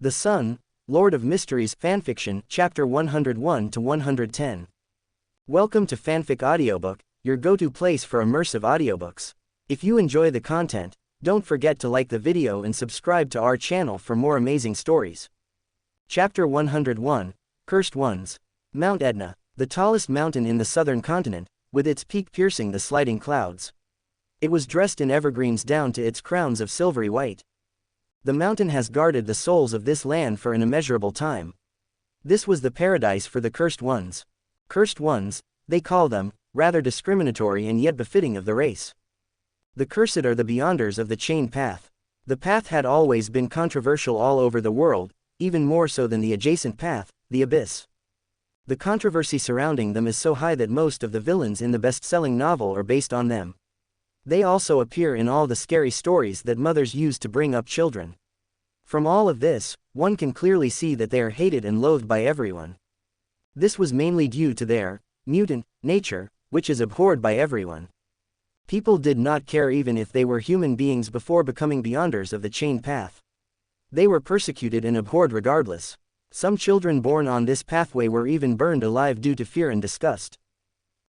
The Sun, Lord of Mysteries Fanfiction, Chapter 101 to 110. Welcome to Fanfic Audiobook, your go-to place for immersive audiobooks. If you enjoy the content, don't forget to like the video and subscribe to our channel for more amazing stories. Chapter 101, Cursed Ones. Mount Etna, the tallest mountain in the southern continent, with its peak piercing the sliding clouds. It was dressed in evergreens down to its crowns of silvery white. The mountain has guarded the souls of this land for an immeasurable time. This was the paradise for the cursed ones. Cursed ones, they call them, rather discriminatory and yet befitting of the race. The cursed are the beyonders of the chain path. The path had always been controversial all over the world, even more so than the adjacent path, the abyss. The controversy surrounding them is so high that most of the villains in the best-selling novel are based on them. They also appear in all the scary stories that mothers use to bring up children. From all of this, one can clearly see that they are hated and loathed by everyone. This was mainly due to their mutant nature, which is abhorred by everyone. People did not care even if they were human beings before becoming beyonders of the chain path. They were persecuted and abhorred regardless. Some children born on this pathway were even burned alive due to fear and disgust.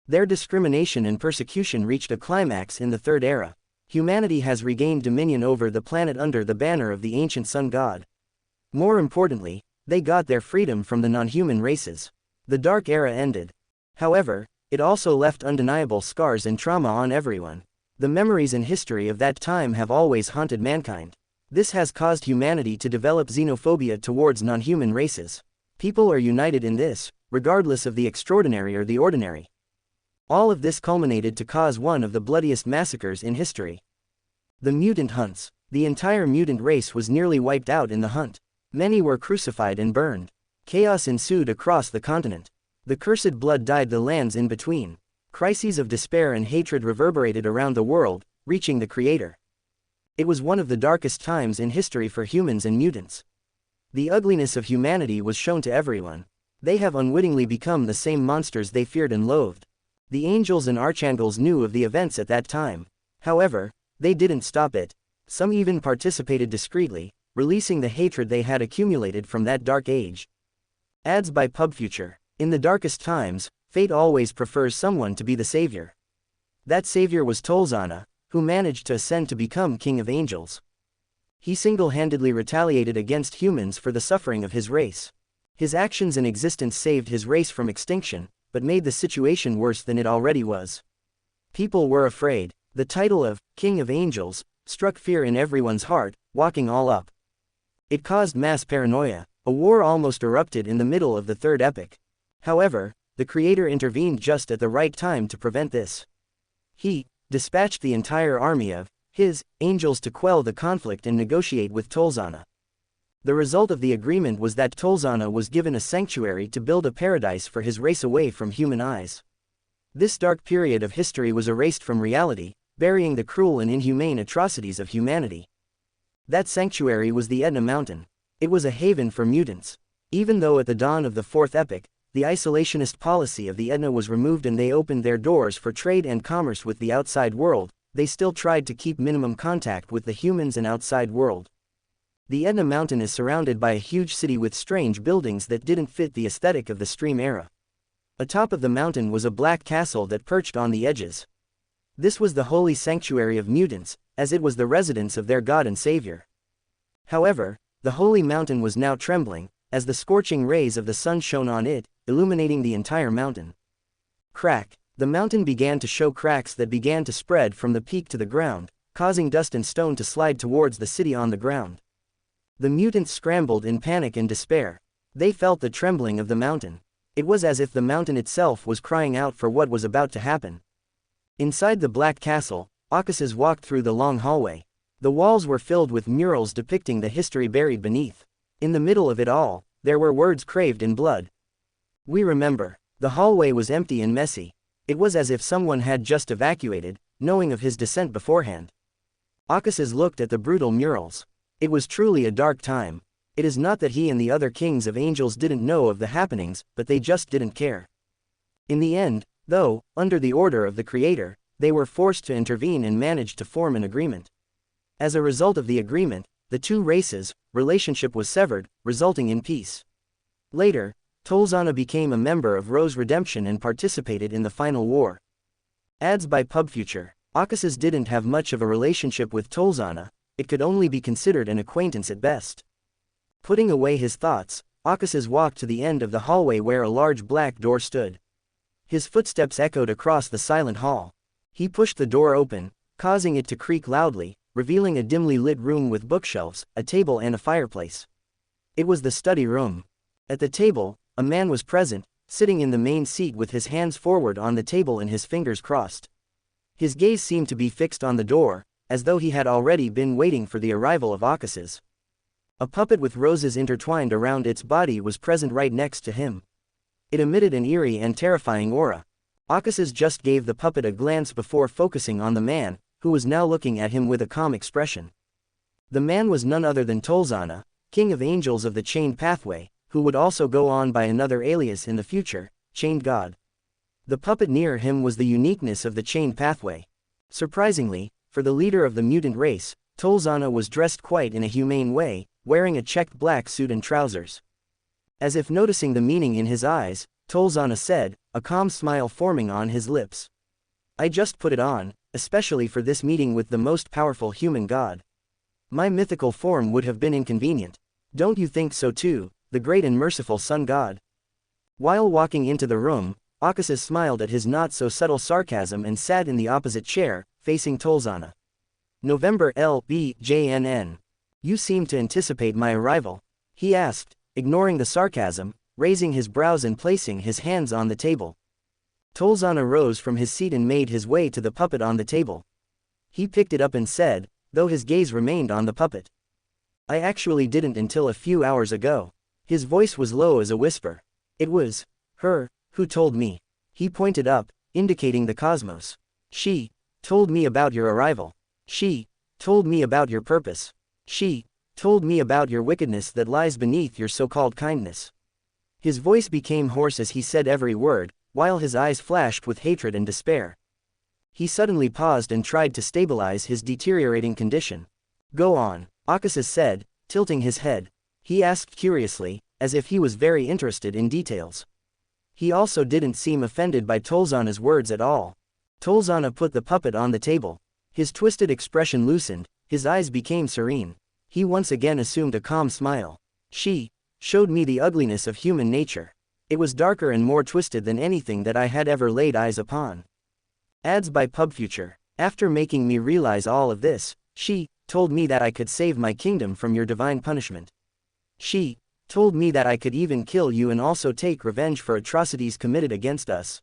Their discrimination and persecution reached a climax in the Third Era. Humanity has regained dominion over the planet under the banner of the ancient sun god. More importantly, they got their freedom from the non-human races. The Dark Era ended. However, it also left undeniable scars and trauma on everyone. The memories and history of that time have always haunted mankind. This has caused humanity to develop xenophobia towards non-human races. People are united in this, regardless of the extraordinary or the ordinary. All of this culminated to cause one of the bloodiest massacres in history. The mutant hunts. The entire mutant race was nearly wiped out in the hunt. Many were crucified and burned. Chaos ensued across the continent. The cursed blood dyed the lands in between. Crises of despair and hatred reverberated around the world, reaching the Creator. It was one of the darkest times in history for humans and mutants. The ugliness of humanity was shown to everyone. They have unwittingly become the same monsters they feared and loathed. The angels and archangels knew of the events at that time. However, they didn't stop it. Some even participated discreetly, releasing the hatred they had accumulated from that dark age. Ads by PubFuture. In the darkest times, fate always prefers someone to be the savior. That savior was Tolzana, who managed to ascend to become king of angels. He single-handedly retaliated against humans for the suffering of his race. His actions and existence saved his race from extinction, but made the situation worse than it already was. People were afraid. The title of King of Angels struck fear in everyone's heart, walking all up. It caused mass paranoia. A war almost erupted in the middle of the third epic. However, the Creator intervened just at the right time to prevent this. He dispatched the entire army of his angels to quell the conflict and negotiate with Tolzana. The result of the agreement was that Tolzana was given a sanctuary to build a paradise for his race away from human eyes. This dark period of history was erased from reality, burying the cruel and inhumane atrocities of humanity. That sanctuary was the Etna Mountain. It was a haven for mutants. Even though at the dawn of the fourth epic, the isolationist policy of the Etna was removed and they opened their doors for trade and commerce with the outside world, they still tried to keep minimum contact with the humans and outside world. The Etna Mountain is surrounded by a huge city with strange buildings that didn't fit the aesthetic of the Stream era. Atop of the mountain was a black castle that perched on the edges. This was the holy sanctuary of mutants, as it was the residence of their god and savior. However, the holy mountain was now trembling, as the scorching rays of the sun shone on it, illuminating the entire mountain. Crack. The mountain began to show cracks that began to spread from the peak to the ground, causing dust and stone to slide towards the city on the ground. The mutants scrambled in panic and despair. They felt the trembling of the mountain. It was as if the mountain itself was crying out for what was about to happen. Inside the black castle, Acaces walked through the long hallway. The walls were filled with murals depicting the history buried beneath. In the middle of it all, there were words carved in blood. We remember. The hallway was empty and messy. It was as if someone had just evacuated, knowing of his descent beforehand. Acaces looked at the brutal murals. It was truly a dark time. It is not that he and the other kings of angels didn't know of the happenings, but they just didn't care. In the end, though, under the order of the Creator, they were forced to intervene and managed to form an agreement. As a result of the agreement, the two races' relationship was severed, resulting in peace. Later, Tolzana became a member of Rose Redemption and participated in the final war. Ads by PubFuture. Akasis didn't have much of a relationship with Tolzana, it could only be considered an acquaintance at best. Putting away his thoughts, Akasis walked to the end of the hallway where a large black door stood. His footsteps echoed across the silent hall. He pushed the door open, causing it to creak loudly, revealing a dimly lit room with bookshelves, a table and a fireplace. It was the study room. At the table, a man was present, sitting in the main seat with his hands forward on the table and his fingers crossed. His gaze seemed to be fixed on the door, as though he had already been waiting for the arrival of Akasis. A puppet with roses intertwined around its body was present right next to him. It emitted an eerie and terrifying aura. Akasis just gave the puppet a glance before focusing on the man, who was now looking at him with a calm expression. The man was none other than Tolzana, king of angels of the Chained Pathway, who would also go on by another alias in the future, Chained God. The puppet near him was the uniqueness of the Chained Pathway. Surprisingly, for the leader of the mutant race, Tolzana was dressed quite in a humane way, wearing a checked black suit and trousers. As if noticing the meaning in his eyes, Tolzana said, a calm smile forming on his lips. I just put it on, especially for this meeting with the most powerful human god. My mythical form would have been inconvenient. Don't you think so too, the great and merciful sun god? While walking into the room, Akasis smiled at his not-so-subtle sarcasm and sat in the opposite chair, facing Tolzana. November LBJNN. You seem to anticipate my arrival, he asked, ignoring the sarcasm, raising his brows and placing his hands on the table. Tolzana rose from his seat and made his way to the puppet on the table. He picked it up and said, though his gaze remained on the puppet. I actually didn't until a few hours ago. His voice was low as a whisper. It was her who told me. He pointed up, indicating the cosmos. She told me about your arrival. She told me about your purpose. She told me about your wickedness that lies beneath your so-called kindness. His voice became hoarse as he said every word, while his eyes flashed with hatred and despair. He suddenly paused and tried to stabilize his deteriorating condition. Go on, Akasis said, tilting his head. He asked curiously, as if he was very interested in details. He also didn't seem offended by Tolzana's words at all. Tolzana put the puppet on the table. His twisted expression loosened, his eyes became serene. He once again assumed a calm smile. She showed me the ugliness of human nature. It was darker and more twisted than anything that I had ever laid eyes upon. Ads by PubFuture. After making me realize all of this, she told me that I could save my kingdom from your divine punishment. She told me that I could even kill you and also take revenge for atrocities committed against us.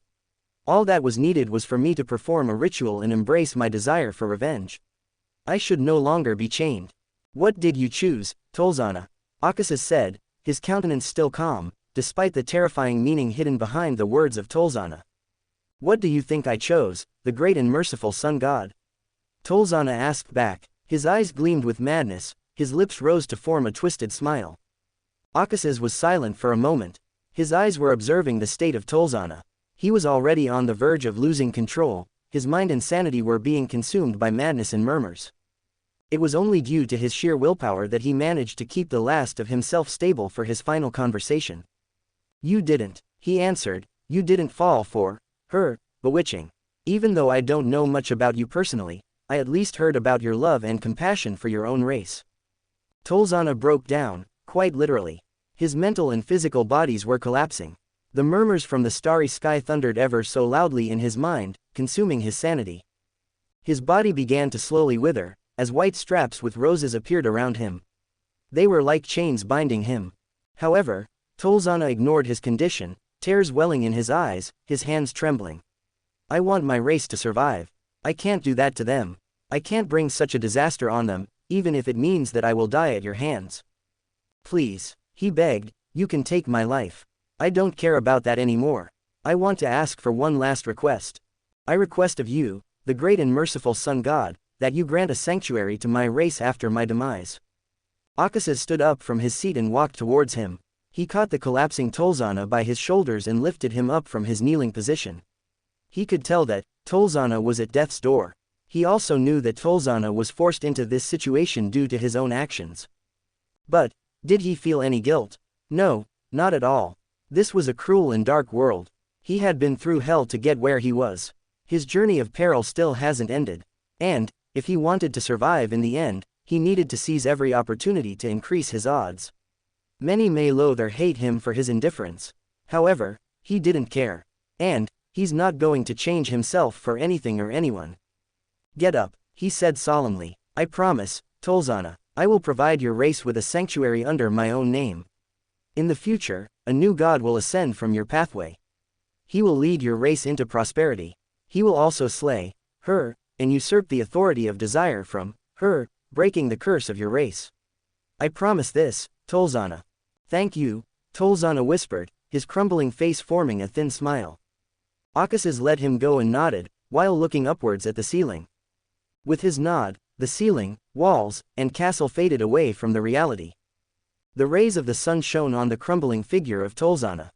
All that was needed was for me to perform a ritual and embrace my desire for revenge. I should no longer be chained. What did you choose, Tolzana? Akasis said, his countenance still calm, despite the terrifying meaning hidden behind the words of Tolzana. What do you think I chose, the great and merciful sun god? Tolzana asked back, his eyes gleamed with madness, his lips rose to form a twisted smile. Akasis was silent for a moment. His eyes were observing the state of Tolzana. He was already on the verge of losing control, his mind and sanity were being consumed by madness and murmurs. It was only due to his sheer willpower that he managed to keep the last of himself stable for his final conversation. You didn't, he answered, you didn't fall for her bewitching. Even though I don't know much about you personally, I at least heard about your love and compassion for your own race. Tolzana broke down, quite literally. His mental and physical bodies were collapsing. The murmurs from the starry sky thundered ever so loudly in his mind, consuming his sanity. His body began to slowly wither, as white straps with roses appeared around him. They were like chains binding him. However, Tolzana ignored his condition, tears welling in his eyes, his hands trembling. I want my race to survive. I can't do that to them. I can't bring such a disaster on them, even if it means that I will die at your hands. Please, he begged, you can take my life. I don't care about that anymore. I want to ask for one last request. I request of you, the great and merciful sun god, that you grant a sanctuary to my race after my demise. Akasis stood up from his seat and walked towards him. He caught the collapsing Tolzana by his shoulders and lifted him up from his kneeling position. He could tell that Tolzana was at death's door. He also knew that Tolzana was forced into this situation due to his own actions. But, did he feel any guilt? No, not at all. This was a cruel and dark world. He had been through hell to get where he was. His journey of peril still hasn't ended. And, if he wanted to survive in the end, he needed to seize every opportunity to increase his odds. Many may loathe or hate him for his indifference. However, he didn't care. And, he's not going to change himself for anything or anyone. Get up, he said solemnly. I promise, Tolzana, I will provide your race with a sanctuary under my own name. In the future, a new god will ascend from your pathway. He will lead your race into prosperity. He will also slay her, and usurp the authority of desire from her, breaking the curse of your race. I promise this, Tolzana. Thank you, Tolzana whispered, his crumbling face forming a thin smile. Akasas let him go and nodded, while looking upwards at the ceiling. With his nod, the ceiling, walls, and castle faded away from the reality. The rays of the sun shone on the crumbling figure of Tolzana.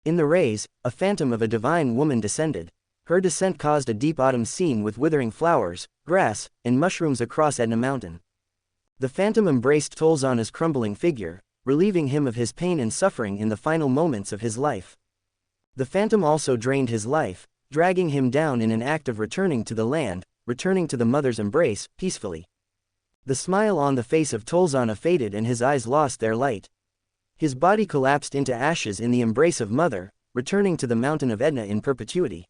In the rays, a phantom of a divine woman descended. Her descent caused a deep autumn scene with withering flowers, grass, and mushrooms across Etna Mountain. The phantom embraced Tolzana's crumbling figure, relieving him of his pain and suffering in the final moments of his life. The phantom also drained his life, dragging him down in an act of returning to the land, returning to the mother's embrace, peacefully. The smile on the face of Tolzana faded and his eyes lost their light. His body collapsed into ashes in the embrace of Mother, returning to the mountain of Edna in perpetuity.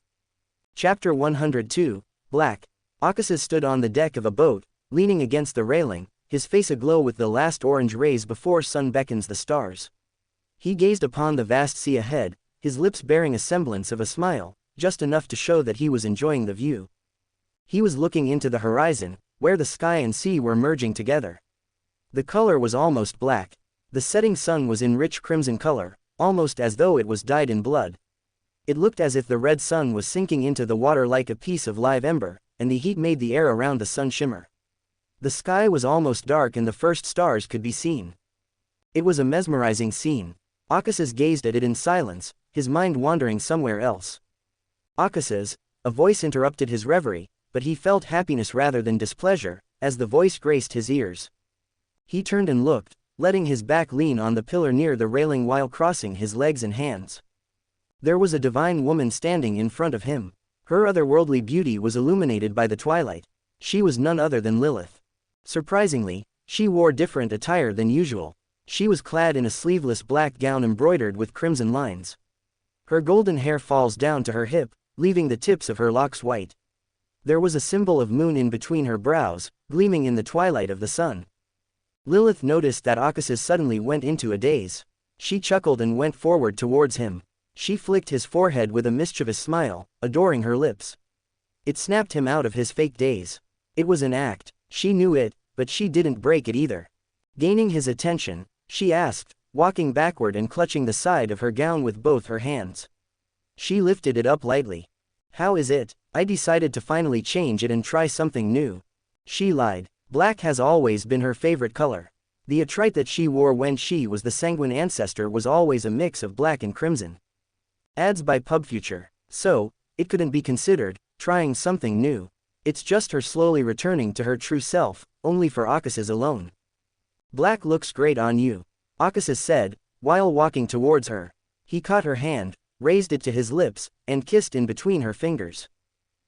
Chapter 102, Black. Akasas stood on the deck of a boat, leaning against the railing, his face aglow with the last orange rays before sun beckons the stars. He gazed upon the vast sea ahead, his lips bearing a semblance of a smile, just enough to show that he was enjoying the view. He was looking into the horizon, where the sky and sea were merging together. The color was almost black. The setting sun was in rich crimson color, almost as though it was dyed in blood. It looked as if the red sun was sinking into the water like a piece of live ember, and the heat made the air around the sun shimmer. The sky was almost dark and the first stars could be seen. It was a mesmerizing scene. Akasas gazed at it in silence, his mind wandering somewhere else. Akasas, a voice interrupted his reverie, but he felt happiness rather than displeasure, as the voice graced his ears. He turned and looked, letting his back lean on the pillar near the railing while crossing his legs and hands. There was a divine woman standing in front of him. Her otherworldly beauty was illuminated by the twilight. She was none other than Lilith. Surprisingly, she wore different attire than usual. She was clad in a sleeveless black gown embroidered with crimson lines. Her golden hair falls down to her hip, leaving the tips of her locks white. There was a symbol of moon in between her brows, gleaming in the twilight of the sun. Lilith noticed that Akasas suddenly went into a daze. She chuckled and went forward towards him. She flicked his forehead with a mischievous smile, adoring her lips. It snapped him out of his fake daze. It was an act, she knew it, but she didn't break it either. Gaining his attention, she asked, walking backward and clutching the side of her gown with both her hands. She lifted it up lightly. How is it? I decided to finally change it and try something new. She lied. Black has always been her favorite color. The attrite that she wore when she was the sanguine ancestor was always a mix of black and crimson. Ads by PubFuture. So, it couldn't be considered trying something new. It's just her slowly returning to her true self, only for Akasas alone. Black looks great on you, Akasas said, while walking towards her. He caught her hand, raised it to his lips, and kissed in between her fingers.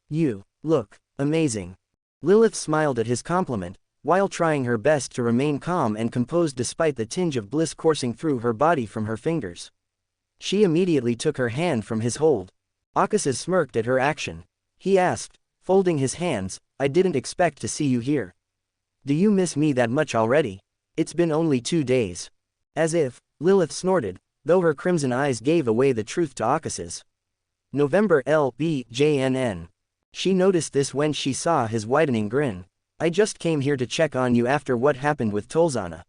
You look amazing. Lilith smiled at his compliment, while trying her best to remain calm and composed despite the tinge of bliss coursing through her body from her fingers. She immediately took her hand from his hold. Akasas smirked at her action. He asked, folding his hands, I didn't expect to see you here. Do you miss me that much already? It's been only 2 days. As if, Lilith snorted, though her crimson eyes gave away the truth to Akasas. November LBJNN. She noticed this when she saw his widening grin. I just came here to check on you after what happened with Tolzana.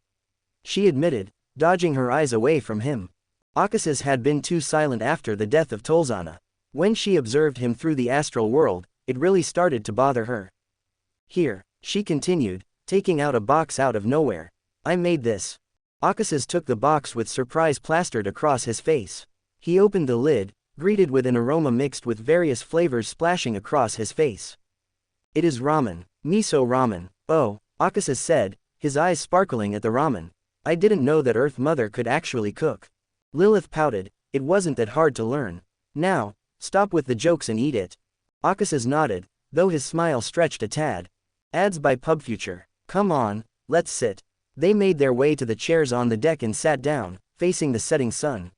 She admitted, dodging her eyes away from him. Akasas had been too silent after the death of Tolzana. When she observed him through the astral world, it really started to bother her. Here, she continued, taking out a box out of nowhere. I made this. Akasas took the box with surprise plastered across his face. He opened the lid, greeted with an aroma mixed with various flavors splashing across his face. It is ramen. Miso ramen. Oh, Akasis said, his eyes sparkling at the ramen. I didn't know that Earth Mother could actually cook. Lilith pouted, it wasn't that hard to learn. Now, stop with the jokes and eat it. Akasis nodded, though his smile stretched a tad. Ads by PubFuture. Come on, let's sit. They made their way to the chairs on the deck and sat down, facing the setting sun.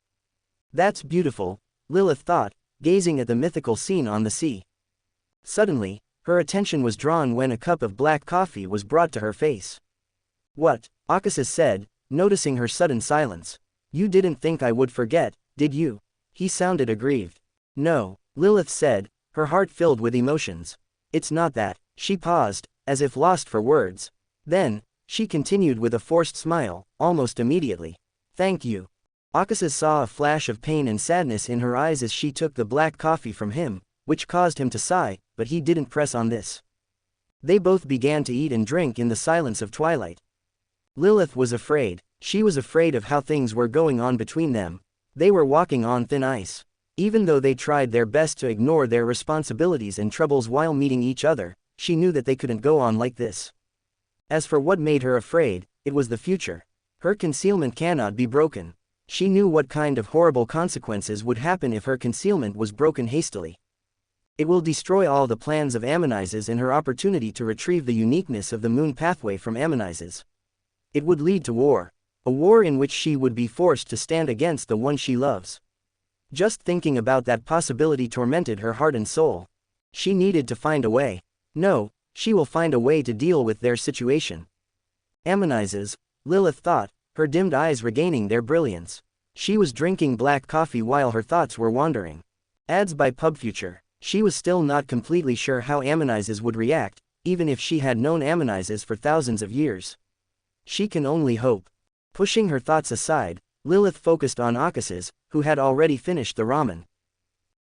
That's beautiful, Lilith thought, gazing at the mythical scene on the sea. Suddenly, her attention was drawn when a cup of black coffee was brought to her face. What? Akasis said, noticing her sudden silence. You didn't think I would forget, did you? He sounded aggrieved. No, Lilith said, her heart filled with emotions. It's not that. She paused, as if lost for words. Then, she continued with a forced smile, almost immediately. Thank you. Akasis saw a flash of pain and sadness in her eyes as she took the black coffee from him, which caused him to sigh, but he didn't press on this. They both began to eat and drink in the silence of twilight. Lilith was afraid. She was afraid of how things were going on between them. They were walking on thin ice. Even though they tried their best to ignore their responsibilities and troubles while meeting each other, she knew that they couldn't go on like this. As for what made her afraid, it was the future. Her concealment cannot be broken. She knew what kind of horrible consequences would happen if her concealment was broken hastily. It will destroy all the plans of Ammonizes and her opportunity to retrieve the uniqueness of the moon pathway from Ammonizes. It would lead to war. A war in which she would be forced to stand against the one she loves. Just thinking about that possibility tormented her heart and soul. She needed to find a way. No, she will find a way to deal with their situation. Ammonizes, Lilith thought, her dimmed eyes regaining their brilliance. She was drinking black coffee while her thoughts were wandering. Ads by PubFuture. She was still not completely sure how Ammonizes would react, even if she had known Ammonizes for thousands of years. She can only hope. Pushing her thoughts aside, Lilith focused on Akasis, who had already finished the ramen.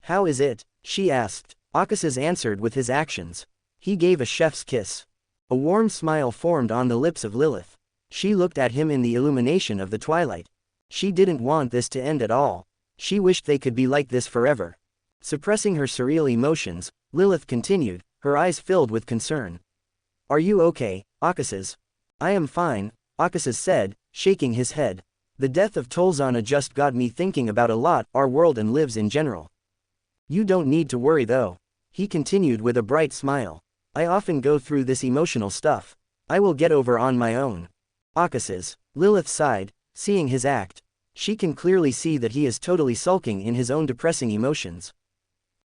How is it? She asked. Akasis answered with his actions. He gave a chef's kiss. A warm smile formed on the lips of Lilith. She looked at him in the illumination of the twilight. She didn't want this to end at all. She wished they could be like this forever. Suppressing her surreal emotions, Lilith continued, her eyes filled with concern. Are you okay, Akasis? I am fine, Akasis said, shaking his head. The death of Tolzana just got me thinking about a lot, our world and lives in general. You don't need to worry though. He continued with a bright smile. I often go through this emotional stuff. I will get over on my own. Akasis, Lilith sighed, seeing his act. She can clearly see that he is totally sulking in his own depressing emotions.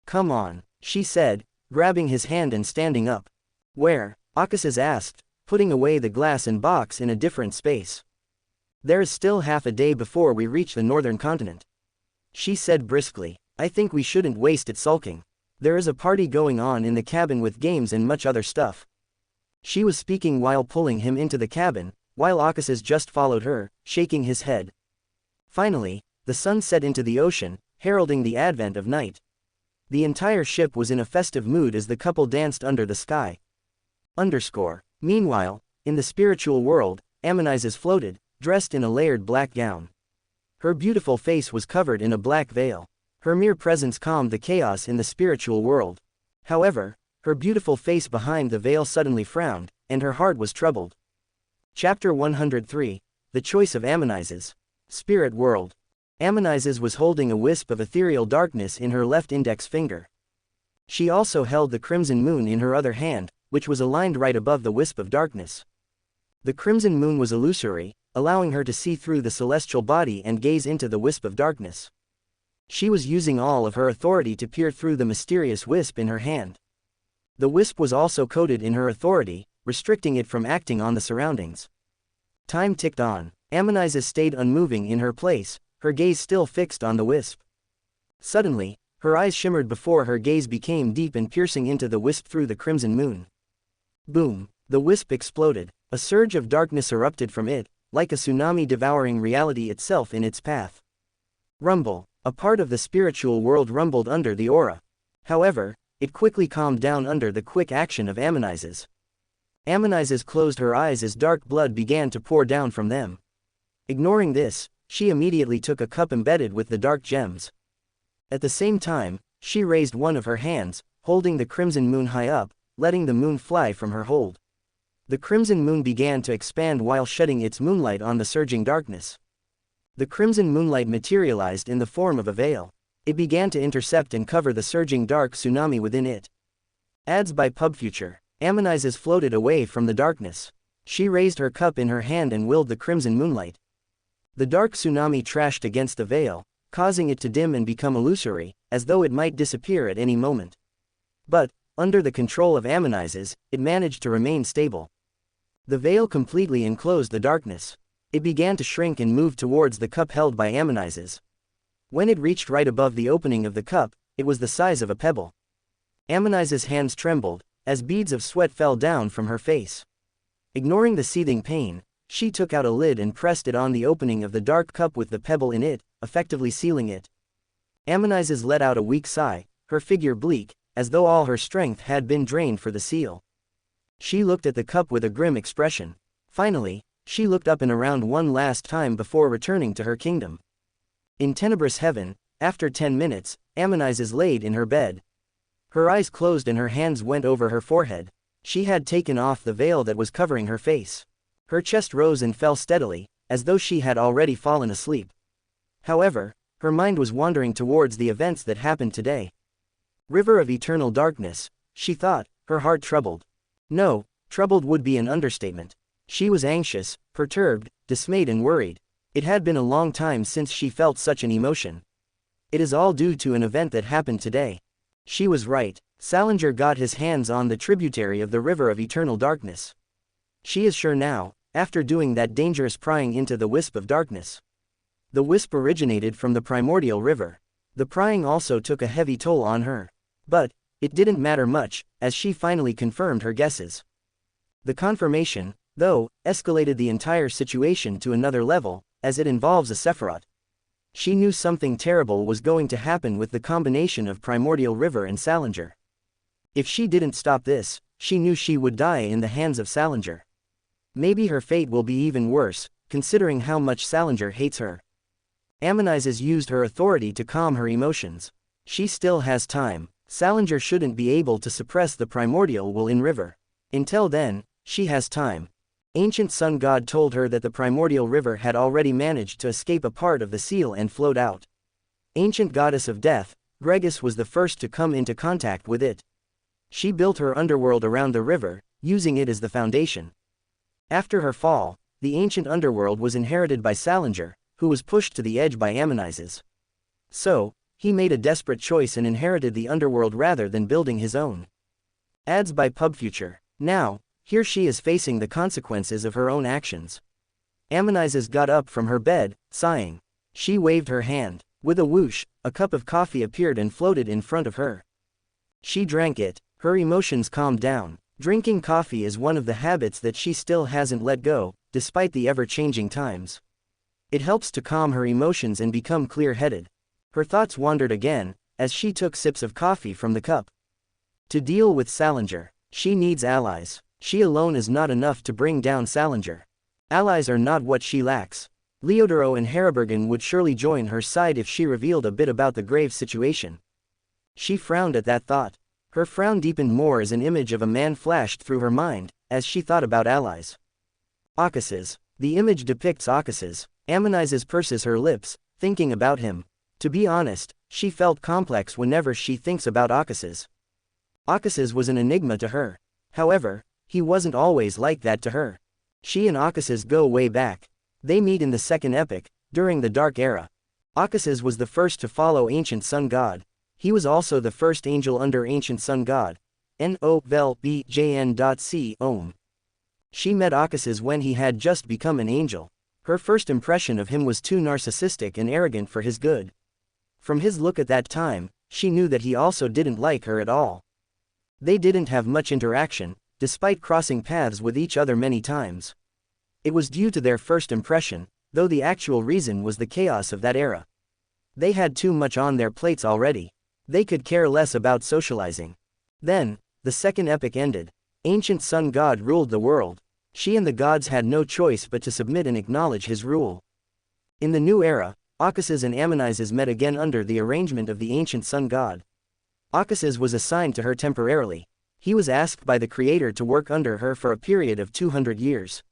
Come on, she said, grabbing his hand and standing up. Where? Akasis asked, putting away the glass and box in a different space. There is still half a day before we reach the northern continent. She said briskly, I think we shouldn't waste it sulking. There is a party going on in the cabin with games and much other stuff. She was speaking while pulling him into the cabin, while Akasis just followed her, shaking his head. Finally, the sun set into the ocean, heralding the advent of night. The entire ship was in a festive mood as the couple danced under the sky. Meanwhile, in the spiritual world, Ammonizes floated, dressed in a layered black gown. Her beautiful face was covered in a black veil. Her mere presence calmed the chaos in the spiritual world. However, her beautiful face behind the veil suddenly frowned, and her heart was troubled. Chapter 103, The Choice of Ammonizes. Spirit World. Ammonizes was holding a wisp of ethereal darkness in her left index finger. She also held the crimson moon in her other hand, which was aligned right above the wisp of darkness. The crimson moon was illusory, allowing her to see through the celestial body and gaze into the wisp of darkness. She was using all of her authority to peer through the mysterious wisp in her hand. The wisp was also coded in her authority, restricting it from acting on the surroundings. Time ticked on. Ammonizes stayed unmoving in her place, her gaze still fixed on the wisp. Suddenly, her eyes shimmered before her gaze became deep and piercing into the wisp through the crimson moon. Boom! The wisp exploded. A surge of darkness erupted from it, like a tsunami devouring reality itself in its path. Rumble! A part of the spiritual world rumbled under the aura. However, it quickly calmed down under the quick action of Ammonizes. Ammonizes closed her eyes as dark blood began to pour down from them. Ignoring this, she immediately took a cup embedded with the dark gems. At the same time, she raised one of her hands, holding the crimson moon high up, letting the moon fly from her hold. The crimson moon began to expand while shedding its moonlight on the surging darkness. The crimson moonlight materialized in the form of a veil. It began to intercept and cover the surging dark tsunami within it. Ads by PubFuture. Amonizes floated away from the darkness. She raised her cup in her hand and willed the crimson moonlight. The dark tsunami trashed against the veil, causing it to dim and become illusory, as though it might disappear at any moment. But, under the control of Amonizes, it managed to remain stable. The veil completely enclosed the darkness. It began to shrink and move towards the cup held by Amonizes. When it reached right above the opening of the cup, it was the size of a pebble. Amonizes' hands trembled, as beads of sweat fell down from her face. Ignoring the seething pain, she took out a lid and pressed it on the opening of the dark cup with the pebble in it, effectively sealing it. Amonizes let out a weak sigh, her figure bleak, as though all her strength had been drained for the seal. She looked at the cup with a grim expression. Finally, she looked up and around one last time before returning to her kingdom. In tenebrous heaven, after 10 minutes, Amonizes laid in her bed. Her eyes closed and her hands went over her forehead. She had taken off the veil that was covering her face. Her chest rose and fell steadily, as though she had already fallen asleep. However, her mind was wandering towards the events that happened today. River of eternal darkness, she thought, her heart troubled. No, troubled would be an understatement. She was anxious, perturbed, dismayed and worried. It had been a long time since she felt such an emotion. It is all due to an event that happened today. She was right. Salinger got his hands on the tributary of the river of eternal darkness. She is sure now, after doing that dangerous prying into the wisp of darkness. The wisp originated from the primordial river. The prying also took a heavy toll on her. But, it didn't matter much, as she finally confirmed her guesses. The confirmation, though, escalated the entire situation to another level, as it involves a Sephiroth. She knew something terrible was going to happen with the combination of Primordial River and Salinger. If she didn't stop this, she knew she would die in the hands of Salinger. Maybe her fate will be even worse, considering how much Salinger hates her. Amonizes used her authority to calm her emotions. She still has time. Salinger shouldn't be able to suppress the primordial will in river. Until then, she has time. Ancient Sun God told her that the primordial river had already managed to escape a part of the seal and flowed out. Ancient Goddess of Death, Gregus was the first to come into contact with it. She built her underworld around the river, using it as the foundation. After her fall, the ancient underworld was inherited by Salinger, who was pushed to the edge by Amonizes. So, he made a desperate choice and inherited the underworld rather than building his own. Ads by PubFuture. Now, here she is facing the consequences of her own actions. Amonizes got up from her bed, sighing. She waved her hand. With a whoosh, a cup of coffee appeared and floated in front of her. She drank it. Her emotions calmed down. Drinking coffee is one of the habits that she still hasn't let go, despite the ever-changing times. It helps to calm her emotions and become clear-headed. Her thoughts wandered again, as she took sips of coffee from the cup. To deal with Salinger, she needs allies. She alone is not enough to bring down Salinger. Allies are not what she lacks. Leodoro and Harabergen would surely join her side if she revealed a bit about the grave situation. She frowned at that thought. Her frown deepened more as an image of a man flashed through her mind, as she thought about allies. Occuses. The image depicts Occuses. Amonizes purses her lips, thinking about him. To be honest, she felt complex whenever she thinks about Occuses. Occuses was an enigma to her. However, he wasn't always like that to her. She and Occuses go way back. They meet in the Second Epoch, during the Dark Era. Occuses was the first to follow Ancient Sun God. He was also the first angel under Ancient Sun God. N-O-V-E-L-B-J-N.C. Om. She met Occuses when he had just become an angel. Her first impression of him was too narcissistic and arrogant for his good. From his look at that time, she knew that he also didn't like her at all. They didn't have much interaction, despite crossing paths with each other many times. It was due to their first impression, though the actual reason was the chaos of that era. They had too much on their plates already. They could care less about socializing. Then, the Second Epoch ended. Ancient Sun God ruled the world. She and the gods had no choice but to submit and acknowledge his rule. In the new era, Occuses and Amonizes met again under the arrangement of the Ancient Sun God. Occuses was assigned to her temporarily. He was asked by the creator to work under her for a period of 200 years.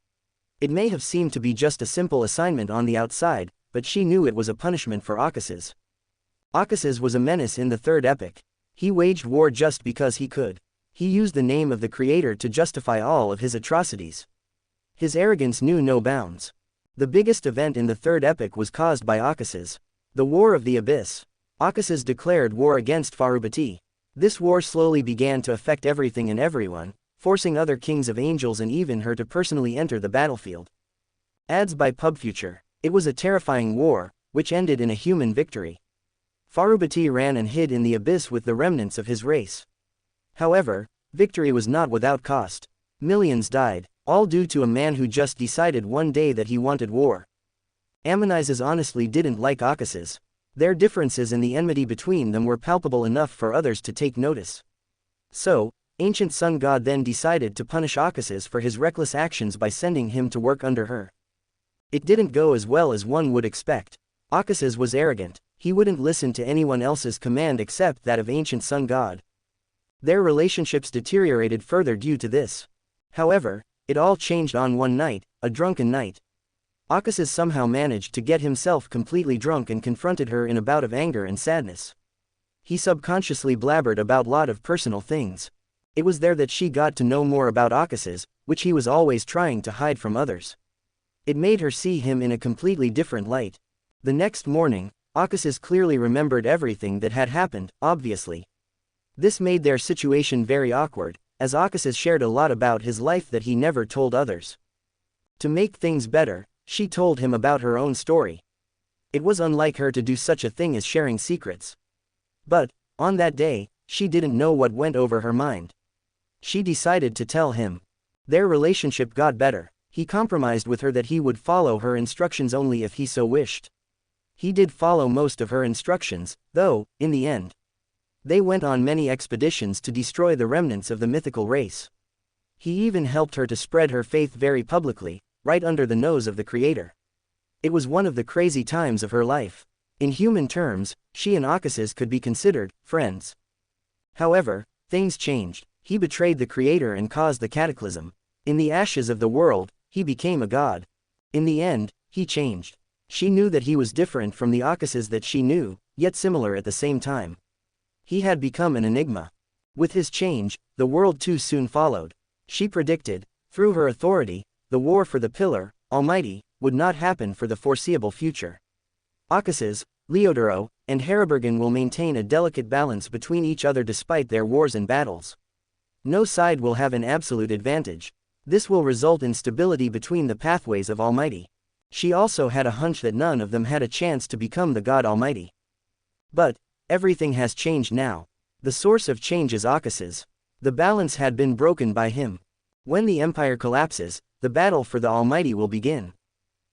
It may have seemed to be just a simple assignment on the outside, but she knew it was a punishment for Acaces. Acaces was a menace in the third epoch. He waged war just because he could. He used the name of the creator to justify all of his atrocities. His arrogance knew no bounds. The biggest event in the third epoch was caused by Acaces. The War of the Abyss. Acaces declared war against Farubati. This war slowly began to affect everything and everyone, forcing other kings of angels and even her to personally enter the battlefield. Ads by PubFuture. It was a terrifying war, which ended in a human victory. Farubati ran and hid in the abyss with the remnants of his race. However, victory was not without cost. Millions died, all due to a man who just decided one day that he wanted war. Ammonises honestly didn't like Acaces. Their differences and the enmity between them were palpable enough for others to take notice. So, ancient sun god then decided to punish Acaces for his reckless actions by sending him to work under her. It didn't go as well as one would expect. Acaces was arrogant. He wouldn't listen to anyone else's command except that of ancient sun god. Their relationships deteriorated further due to this. However, it all changed on one night, a drunken night. Acaces somehow managed to get himself completely drunk and confronted her in a bout of anger and sadness. He subconsciously blabbered about a lot of personal things. It was there that she got to know more about Acaces, which he was always trying to hide from others. It made her see him in a completely different light. The next morning, Acaces clearly remembered everything that had happened, obviously. This made their situation very awkward, as Acaces shared a lot about his life that he never told others. To make things better, she told him about her own story. It was unlike her to do such a thing as sharing secrets. But, on that day, she didn't know what went over her mind. She decided to tell him. Their relationship got better. He compromised with her that he would follow her instructions only if he so wished. He did follow most of her instructions, though, in the end. They went on many expeditions to destroy the remnants of the mythical race. He even helped her to spread her faith very publicly, right under the nose of the creator. It was one of the crazy times of her life. In human terms, she and Acaces could be considered friends. However, things changed. He betrayed the creator and caused the cataclysm. In the ashes of the world, he became a god. In the end, he changed. She knew that he was different from the Acaces that she knew, yet similar at the same time. He had become an enigma. With his change, the world too soon followed. She predicted, through her authority, the war for the Pillar, Almighty, would not happen for the foreseeable future. Acaces, Leodoro, and Heribergen will maintain a delicate balance between each other despite their wars and battles. No side will have an absolute advantage. This will result in stability between the pathways of Almighty. She also had a hunch that none of them had a chance to become the God Almighty. But, everything has changed now. The source of change is Acaces. The balance had been broken by him. When the empire collapses, the battle for the Almighty will begin.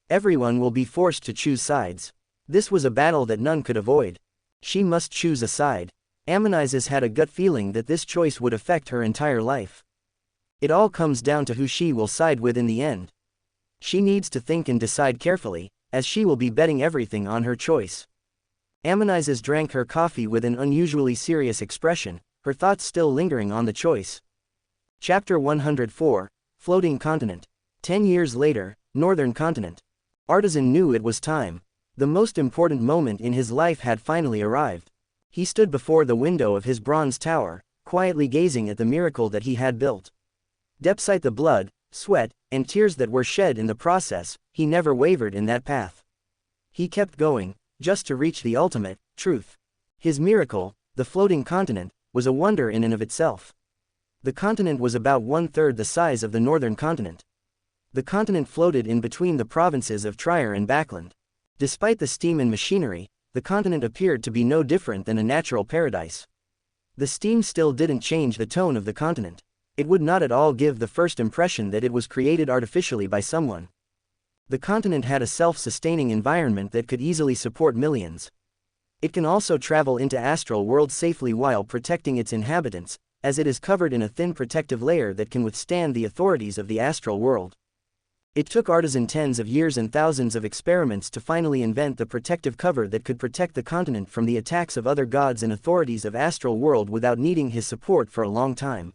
Everyone will be forced to choose sides. This was a battle that none could avoid. She must choose a side. Ammonises had a gut feeling that this choice would affect her entire life. It all comes down to who she will side with in the end. She needs to think and decide carefully, as she will be betting everything on her choice. Ammonises drank her coffee with an unusually serious expression, her thoughts still lingering on the choice. Chapter 104, Floating Continent. 10 years later, Northern Continent. Artisan knew it was time. The most important moment in his life had finally arrived. He stood before the window of his bronze tower, quietly gazing at the miracle that he had built. Despite the blood, sweat, and tears that were shed in the process, he never wavered in that path. He kept going, just to reach the ultimate truth. His miracle, the floating continent, was a wonder in and of itself. The continent was about 1/3 the size of the northern continent. The continent floated in between the provinces of Trier and Backland. Despite the steam and machinery, the continent appeared to be no different than a natural paradise. The steam still didn't change the tone of the continent. It would not at all give the first impression that it was created artificially by someone. The continent had a self-sustaining environment that could easily support millions. It can also travel into astral worlds safely while protecting its inhabitants, as it is covered in a thin protective layer that can withstand the authorities of the astral world. It took Artisan tens of years and thousands of experiments to finally invent the protective cover that could protect the continent from the attacks of other gods and authorities of astral world without needing his support for a long time.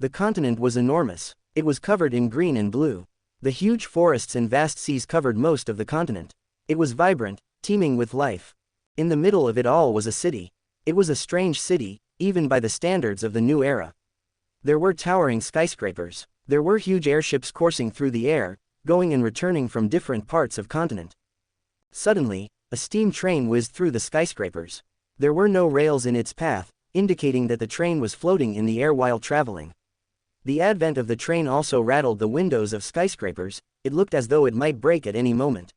The continent was enormous. It was covered in green and blue. The huge forests and vast seas covered most of the continent. It was vibrant, teeming with life. In the middle of it all was a city. It was a strange city, even by the standards of the new era. There were towering skyscrapers. There were huge airships coursing through the air, going and returning from different parts of continent. Suddenly, a steam train whizzed through the skyscrapers. There were no rails in its path, indicating that the train was floating in the air while traveling. The advent of the train also rattled the windows of skyscrapers. It looked as though it might break at any moment.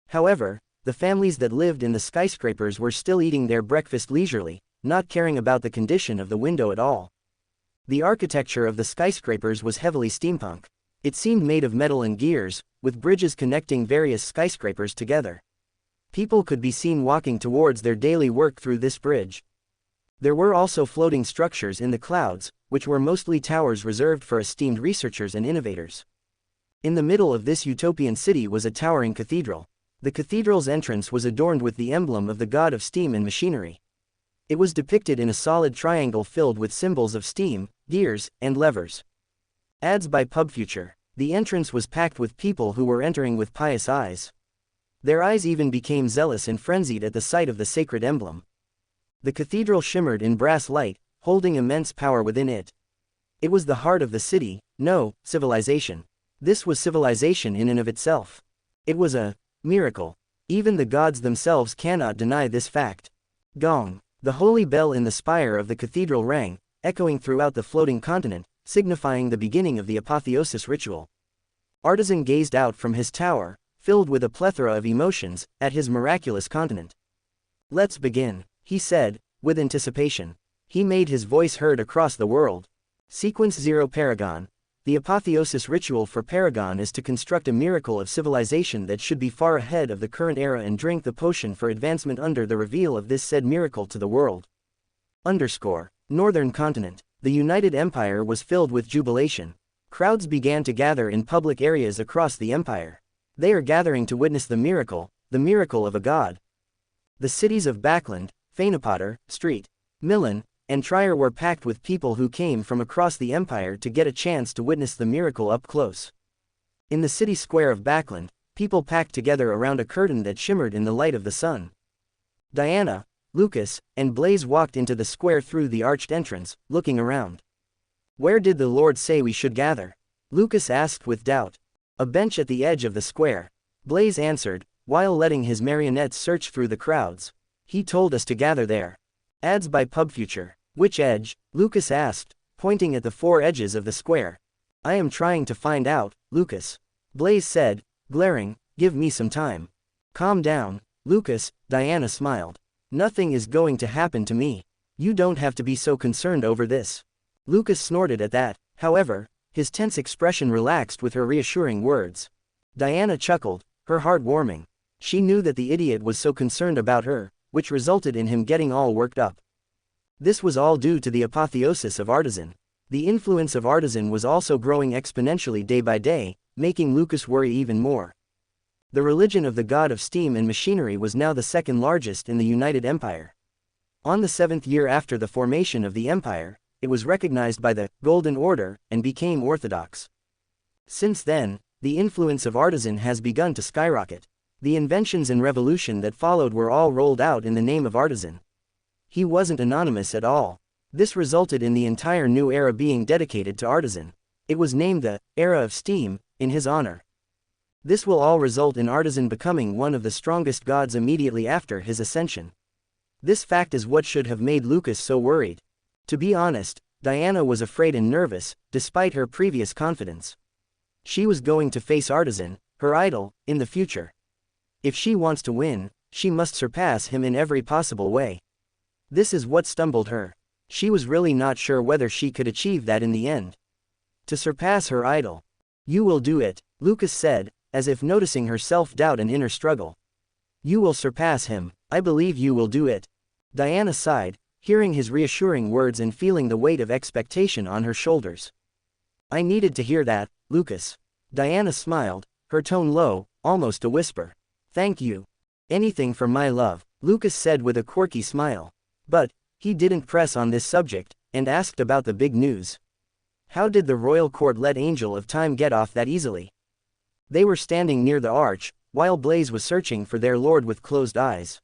However, the families that lived in the skyscrapers were still eating their breakfast leisurely, not caring about the condition of the window at all. The architecture of the skyscrapers was heavily steampunk. It seemed made of metal and gears, with bridges connecting various skyscrapers together. People could be seen walking towards their daily work through this bridge. There were also floating structures in the clouds, which were mostly towers reserved for esteemed researchers and innovators. In the middle of this utopian city was a towering cathedral. The cathedral's entrance was adorned with the emblem of the god of steam and machinery. It was depicted in a solid triangle filled with symbols of steam, gears, and levers. Ads by PubFuture. The entrance was packed with people who were entering with pious eyes. Their eyes even became zealous and frenzied at the sight of the sacred emblem. The cathedral shimmered in brass light, holding immense power within it. It was the heart of the city, no, civilization. This was civilization in and of itself. It was a miracle. Even the gods themselves cannot deny this fact. Gong. The holy bell in the spire of the cathedral rang, echoing throughout the floating continent, signifying the beginning of the apotheosis ritual. Artisan gazed out from his tower, filled with a plethora of emotions, at his miraculous continent. "Let's begin," he said, with anticipation. He made his voice heard across the world. Sequence 0 Paragon. The apotheosis ritual for Paragon is to construct a miracle of civilization that should be far ahead of the current era and drink the potion for advancement under the reveal of this said miracle to the world. Northern continent. The United Empire was filled with jubilation. Crowds began to gather in public areas across the empire. They are gathering to witness the miracle of a god. The cities of Backland, Fanepotter, Street, Milan, and Trier were packed with people who came from across the empire to get a chance to witness the miracle up close. In the city square of Backland, people packed together around a curtain that shimmered in the light of the sun. Diana, Lucas, and Blaze walked into the square through the arched entrance, looking around. "Where did the Lord say we should gather?" Lucas asked with doubt. "A bench at the edge of the square," Blaze answered, while letting his marionettes search through the crowds. "He told us to gather there." Ads by PubFuture. "Which edge?" Lucas asked, pointing at the four edges of the square. "I am trying to find out, Lucas," Blaze said, glaring. "Give me some time." "Calm down, Lucas," Diana smiled. "Nothing is going to happen to me. You don't have to be so concerned over this." Lucas snorted at that. However, his tense expression relaxed with her reassuring words. Diana chuckled, her heart warming. She knew that the idiot was so concerned about her, which resulted in him getting all worked up. This was all due to the apotheosis of Artisan. The influence of Artisan was also growing exponentially day by day, making Lucas worry even more. The religion of the god of steam and machinery was now the second largest in the United Empire. On the 7th year after the formation of the empire, it was recognized by the Golden Order and became orthodox. Since then, the influence of Artisan has begun to skyrocket. The inventions and revolution that followed were all rolled out in the name of Artisan. He wasn't anonymous at all. This resulted in the entire new era being dedicated to Artisan. It was named the Era of Steam in his honor. This will all result in Artisan becoming one of the strongest gods immediately after his ascension. This fact is what should have made Lucas so worried. To be honest, Diana was afraid and nervous, despite her previous confidence. She was going to face Artisan, her idol, in the future. If she wants to win, she must surpass him in every possible way. This is what stumbled her. She was really not sure whether she could achieve that in the end. To surpass her idol. "You will do it," Lucas said, as if noticing her self-doubt and inner struggle. "You will surpass him, I believe you will do it." Diana sighed, hearing his reassuring words and feeling the weight of expectation on her shoulders. "I needed to hear that, Lucas." Diana smiled, her tone low, almost a whisper. "Thank you. Anything for my love," Lucas said with a quirky smile. But he didn't press on this subject, and asked about the big news. How did the royal court let Angel of Time get off that easily? They were standing near the arch, while Blaze was searching for their lord with closed eyes.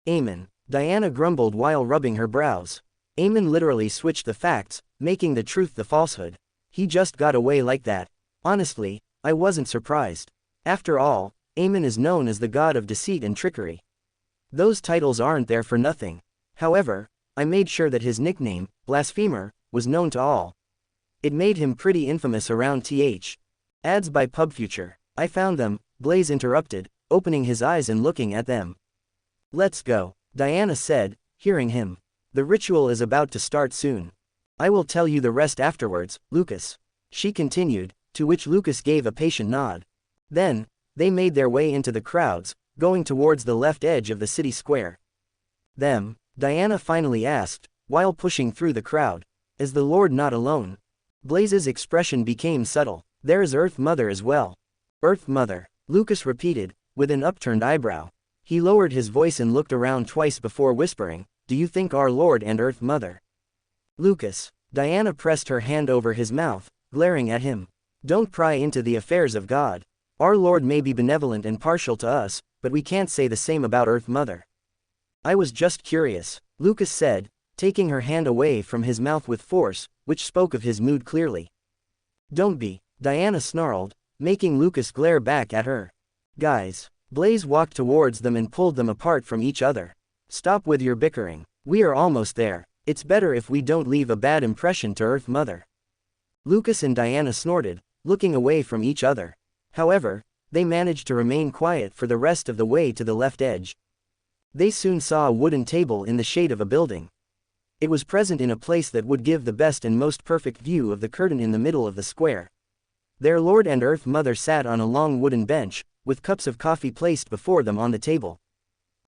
Amen. Diana grumbled while rubbing her brows. Amen literally switched the facts, making the truth the falsehood. He just got away like that. Honestly, I wasn't surprised. After all, Amen is known as the god of deceit and trickery. Those titles aren't there for nothing. However, I made sure that his nickname, Blasphemer, was known to all. It made him pretty infamous around th. Ads by PubFuture. I found them, Blaze interrupted, opening his eyes and looking at them. Let's go, Diana said, hearing him. The ritual is about to start soon. I will tell you the rest afterwards, Lucas. She continued, to which Lucas gave a patient nod. Then, they made their way into the crowds, going towards the left edge of the city square. Them, Diana finally asked, while pushing through the crowd. Is the Lord not alone? Blaze's expression became subtle. There is Earth Mother as well. Earth Mother, Lucas repeated, with an upturned eyebrow. He lowered his voice and looked around twice before whispering, do you think our Lord and Earth Mother? Lucas, Diana pressed her hand over his mouth, glaring at him. Don't pry into the affairs of God. Our Lord may be benevolent and partial to us, but we can't say the same about Earth Mother. I was just curious, Lucas said, taking her hand away from his mouth with force, which spoke of his mood clearly. Don't be, Diana snarled, making Lucas glare back at her. Guys, Blaze walked towards them and pulled them apart from each other. Stop with your bickering. We are almost there. It's better if we don't leave a bad impression to Earth Mother. Lucas and Diana snorted, looking away from each other. However, they managed to remain quiet for the rest of the way to the left edge. They soon saw a wooden table in the shade of a building. It was present in a place that would give the best and most perfect view of the curtain in the middle of the square. Their Lord and Earth Mother sat on a long wooden bench, with cups of coffee placed before them on the table.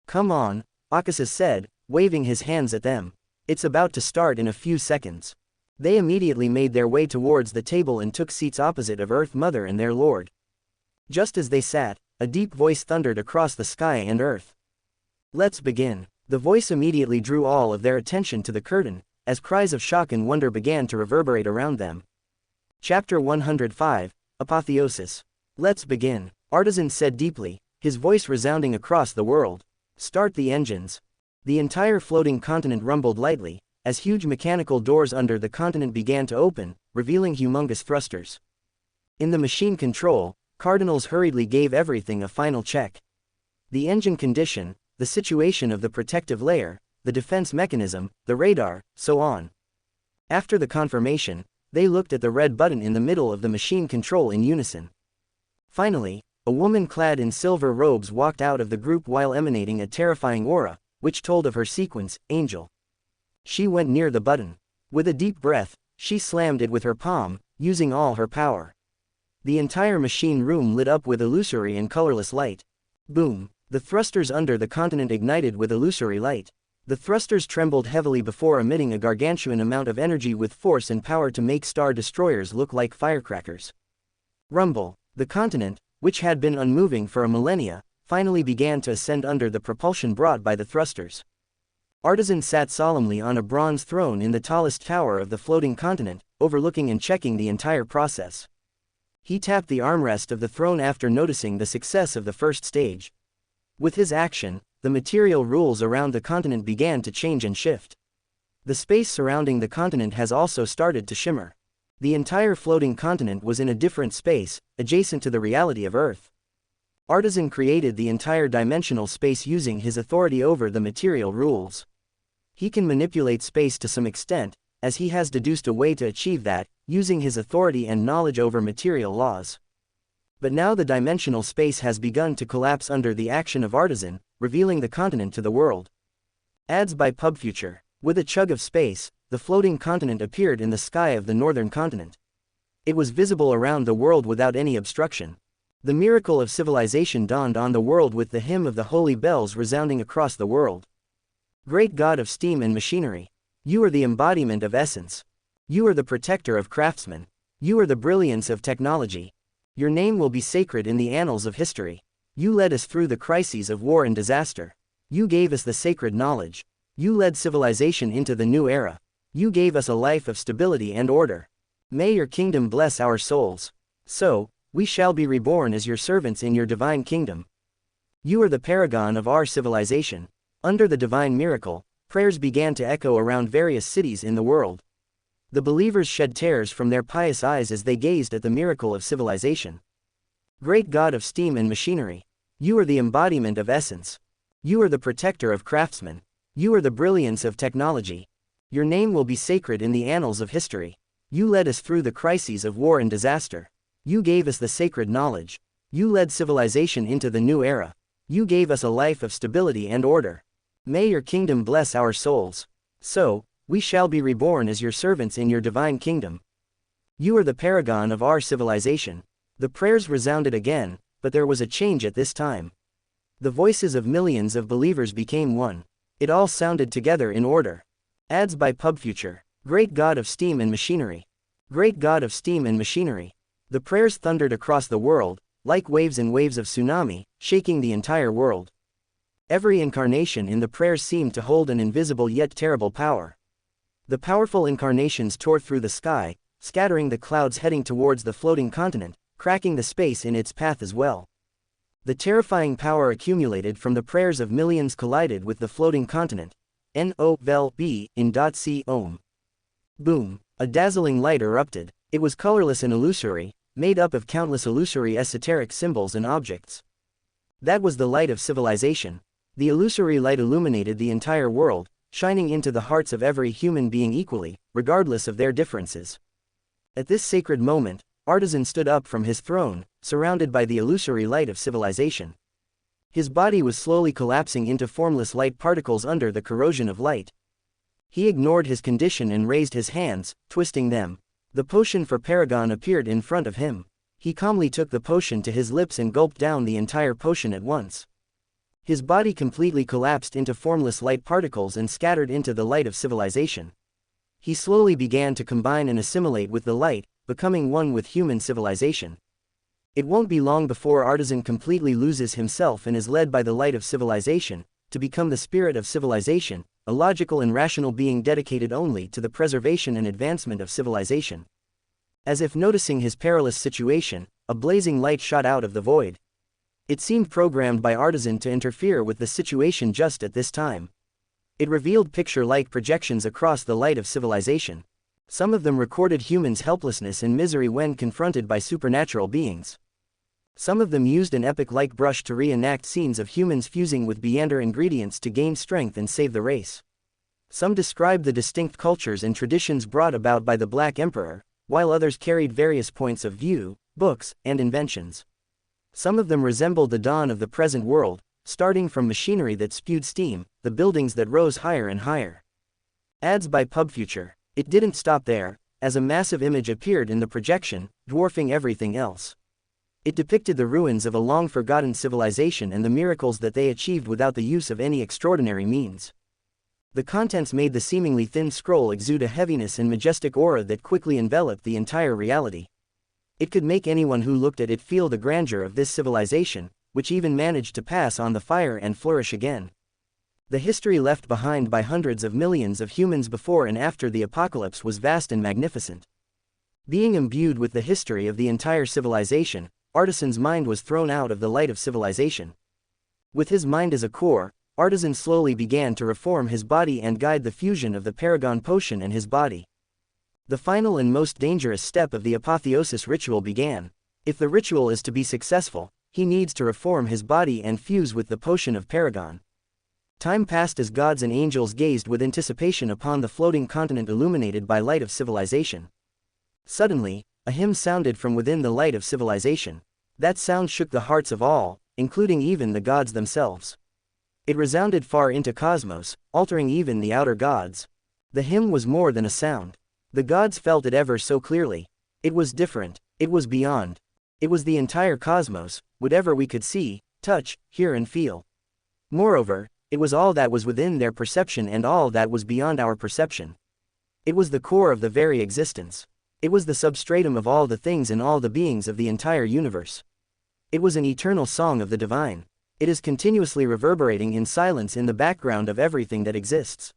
Come on, Akasis said, waving his hands at them. It's about to start in a few seconds. They immediately made their way towards the table and took seats opposite of Earth Mother and their Lord. Just as they sat, a deep voice thundered across the sky and earth. Let's begin. The voice immediately drew all of their attention to the curtain, as cries of shock and wonder began to reverberate around them. Chapter 105, Apotheosis. Let's begin, Artisan said deeply, his voice resounding across the world. Start the engines. The entire floating continent rumbled lightly, as huge mechanical doors under the continent began to open, revealing humongous thrusters. In the machine control, Cardinals hurriedly gave everything a final check. The engine condition, the situation of the protective layer, the defense mechanism, the radar, so on. After the confirmation, they looked at the red button in the middle of the machine control in unison. Finally, a woman clad in silver robes walked out of the group while emanating a terrifying aura, which told of her sequence, Angel. She went near the button. With a deep breath, she slammed it with her palm, using all her power. The entire machine room lit up with illusory and colorless light. Boom! The thrusters under the continent ignited with illusory light. The thrusters trembled heavily before emitting a gargantuan amount of energy with force and power to make star destroyers look like firecrackers. Rumble! The continent, which had been unmoving for a millennia, finally began to ascend under the propulsion brought by the thrusters. Artisan sat solemnly on a bronze throne in the tallest tower of the floating continent, overlooking and checking the entire process. He tapped the armrest of the throne after noticing the success of the first stage. With his action, the material rules around the continent began to change and shift. The space surrounding the continent has also started to shimmer. The entire floating continent was in a different space, adjacent to the reality of Earth. Artisan created the entire dimensional space using his authority over the material rules. He can manipulate space to some extent, as he has deduced a way to achieve that, using his authority and knowledge over material laws. But now the dimensional space has begun to collapse under the action of Artisan, revealing the continent to the world. Ads by PubFuture. With a chug of space, the floating continent appeared in the sky of the northern continent. It was visible around the world without any obstruction. The miracle of civilization dawned on the world with the hymn of the holy bells resounding across the world. Great God of steam and machinery, you are the embodiment of essence. You are the protector of craftsmen. You are the brilliance of technology. Your name will be sacred in the annals of history. You led us through the crises of war and disaster. You gave us the sacred knowledge. You led civilization into the new era. You gave us a life of stability and order. May your kingdom bless our souls. So, we shall be reborn as your servants in your divine kingdom. You are the paragon of our civilization. Under the divine miracle, prayers began to echo around various cities in the world. The believers shed tears from their pious eyes as they gazed at the miracle of civilization. Great God of steam and machinery, you are the embodiment of essence. You are the protector of craftsmen. You are the brilliance of technology. Your name will be sacred in the annals of history. You led us through the crises of war and disaster. You gave us the sacred knowledge. You led civilization into the new era. You gave us a life of stability and order. May your kingdom bless our souls. So, we shall be reborn as your servants in your divine kingdom. You are the paragon of our civilization. The prayers resounded again, but there was a change at this time. The voices of millions of believers became one. It all sounded together in order. Ads by PubFuture. Great God of steam and machinery. Great God of steam and machinery. The prayers thundered across the world, like waves and waves of tsunami, shaking the entire world. Every incarnation in the prayers seemed to hold an invisible yet terrible power. The powerful incarnations tore through the sky, scattering the clouds heading towards the floating continent, cracking the space in its path as well. The terrifying power accumulated from the prayers of millions collided with the floating continent. N-O-V-E in .c ohm. Boom! A dazzling light erupted. It was colorless and illusory, made up of countless illusory esoteric symbols and objects. That was the light of civilization. The illusory light illuminated the entire world, shining into the hearts of every human being equally, regardless of their differences. At this sacred moment, Artisan stood up from his throne, surrounded by the illusory light of civilization. His body was slowly collapsing into formless light particles under the corrosion of light. He ignored his condition and raised his hands, twisting them. The potion for Paragon appeared in front of him. He calmly took the potion to his lips and gulped down the entire potion at once. His body completely collapsed into formless light particles and scattered into the light of civilization. He slowly began to combine and assimilate with the light, becoming one with human civilization. It won't be long before Artisan completely loses himself and is led by the light of civilization, to become the spirit of civilization, a logical and rational being dedicated only to the preservation and advancement of civilization. As if noticing his perilous situation, a blazing light shot out of the void. It seemed programmed by Artisan to interfere with the situation just at this time. It revealed picture-like projections across the light of civilization. Some of them recorded humans' helplessness and misery when confronted by supernatural beings. Some of them used an epic-like brush to reenact scenes of humans fusing with Beyonder ingredients to gain strength and save the race. Some described the distinct cultures and traditions brought about by the Black Emperor, while others carried various points of view, books, and inventions. Some of them resembled the dawn of the present world, starting from machinery that spewed steam, the buildings that rose higher and higher. Ads by PubFuture. It didn't stop there, as a massive image appeared in the projection, dwarfing everything else. It depicted the ruins of a long-forgotten civilization and the miracles that they achieved without the use of any extraordinary means. The contents made the seemingly thin scroll exude a heaviness and majestic aura that quickly enveloped the entire reality. It could make anyone who looked at it feel the grandeur of this civilization, which even managed to pass on the fire and flourish again. The history left behind by hundreds of millions of humans before and after the apocalypse was vast and magnificent. Being imbued with the history of the entire civilization, Artisan's mind was thrown out of the light of civilization. With his mind as a core, Artisan slowly began to reform his body and guide the fusion of the Paragon Potion and his body. The final and most dangerous step of the apotheosis ritual began. If the ritual is to be successful, he needs to reform his body and fuse with the Potion of Paragon. Time passed as gods and angels gazed with anticipation upon the floating continent illuminated by light of civilization. Suddenly, a hymn sounded from within the light of civilization. That sound shook the hearts of all, including even the gods themselves. It resounded far into cosmos, altering even the outer gods. The hymn was more than a sound. The gods felt it ever so clearly. It was different, it was beyond. It was the entire cosmos, whatever we could see, touch, hear and feel. Moreover, it was all that was within their perception and all that was beyond our perception. It was the core of the very existence. It was the substratum of all the things and all the beings of the entire universe. It was an eternal song of the divine. It is continuously reverberating in silence in the background of everything that exists.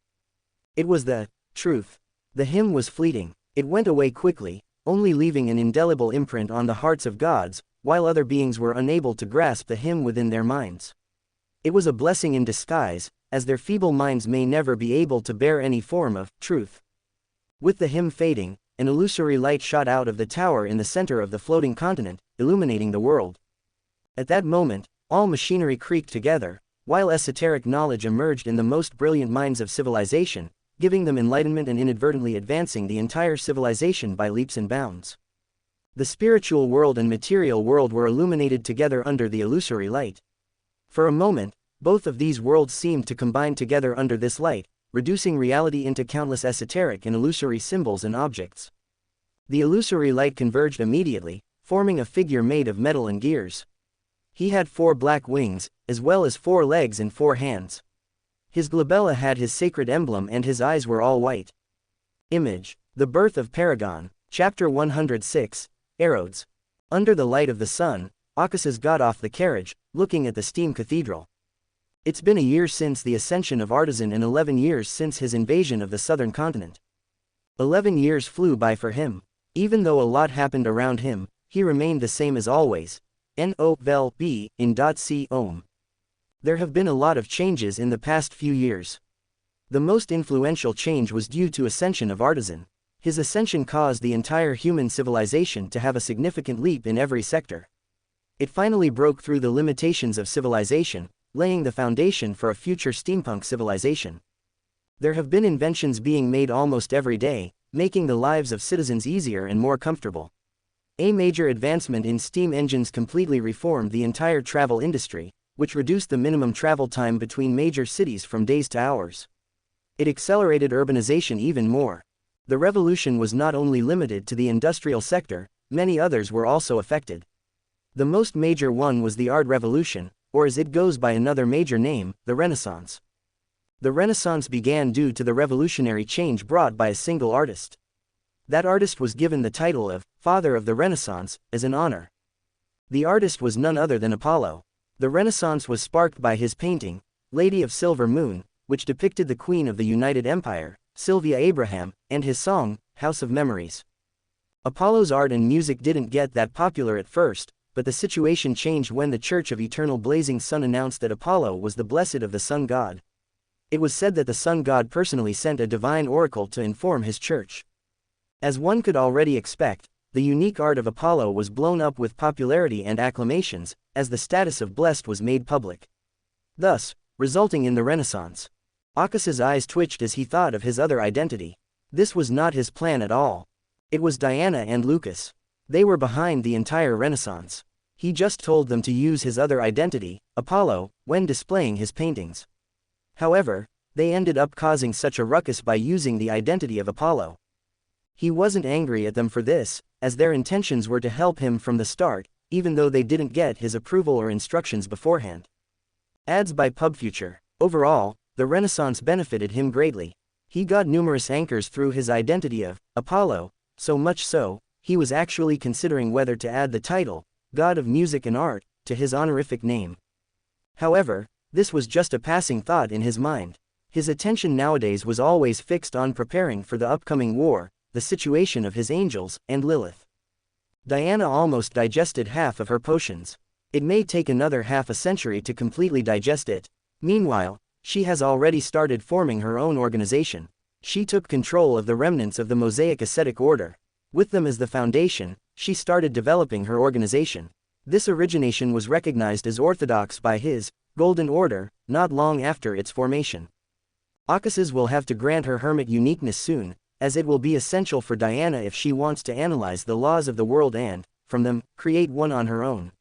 It was the truth. The hymn was fleeting. It went away quickly, only leaving an indelible imprint on the hearts of gods, while other beings were unable to grasp the hymn within their minds. It was a blessing in disguise, as their feeble minds may never be able to bear any form of truth. With the hymn fading, an illusory light shot out of the tower in the center of the floating continent, illuminating the world. At that moment, all machinery creaked together, while esoteric knowledge emerged in the most brilliant minds of civilization, giving them enlightenment and inadvertently advancing the entire civilization by leaps and bounds. The spiritual world and material world were illuminated together under the illusory light. For a moment, both of these worlds seemed to combine together under this light, reducing reality into countless esoteric and illusory symbols and objects. The illusory light converged immediately, forming a figure made of metal and gears. He had 4 black wings, as well as 4 legs and 4 hands. His glabella had his sacred emblem and his eyes were all white. Image: The Birth of Paragon, Chapter 106, Erodes. Under the light of the sun, Achasis got off the carriage, looking at the steam cathedral. It's been a year since the ascension of Artisan and 11 years since his invasion of the southern continent. 11 years flew by for him. Even though a lot happened around him, he remained the same as always. N-O-V-E, in .c ohm. There have been a lot of changes in the past few years. The most influential change was due to ascension of Artisan. His ascension caused the entire human civilization to have a significant leap in every sector. It finally broke through the limitations of civilization, laying the foundation for a future steampunk civilization. There have been inventions being made almost every day, making the lives of citizens easier and more comfortable. A major advancement in steam engines completely reformed the entire travel industry, which reduced the minimum travel time between major cities from days to hours. It accelerated urbanization even more. The revolution was not only limited to the industrial sector, many others were also affected. The most major one was the art revolution, or as it goes by another major name, the Renaissance. The Renaissance began due to the revolutionary change brought by a single artist. That artist was given the title of Father of the Renaissance, as an honor. The artist was none other than Apollo. The Renaissance was sparked by his painting, Lady of Silver Moon, which depicted the Queen of the United Empire, Sylvia Abraham, and his song, House of Memories. Apollo's art and music didn't get that popular at first, but the situation changed when the Church of Eternal Blazing Sun announced that Apollo was the blessed of the sun god. It was said that the sun god personally sent a divine oracle to inform his church. As one could already expect, the unique art of Apollo was blown up with popularity and acclamations, as the status of blessed was made public. Thus, resulting in the Renaissance. Achas's eyes twitched as he thought of his other identity. This was not his plan at all. It was Diana and Lucas. They were behind the entire Renaissance. He just told them to use his other identity, Apollo, when displaying his paintings. However, they ended up causing such a ruckus by using the identity of Apollo. He wasn't angry at them for this, as their intentions were to help him from the start, even though they didn't get his approval or instructions beforehand. Ads by PubFuture. Overall, the Renaissance benefited him greatly. He got numerous anchors through his identity of Apollo, so much so, he was actually considering whether to add the title, God of Music and Art, to his honorific name. However, this was just a passing thought in his mind. His attention nowadays was always fixed on preparing for the upcoming war, the situation of his angels, and Lilith. Diana almost digested half of her potions. It may take another half a century to completely digest it. Meanwhile, she has already started forming her own organization. She took control of the remnants of the Mosaic ascetic order. With them as the foundation, she started developing her organization. This origination was recognized as orthodox by his Golden Order, not long after its formation. Achasis will have to grant her hermit uniqueness soon, as it will be essential for Diana if she wants to analyze the laws of the world and, from them, create one on her own.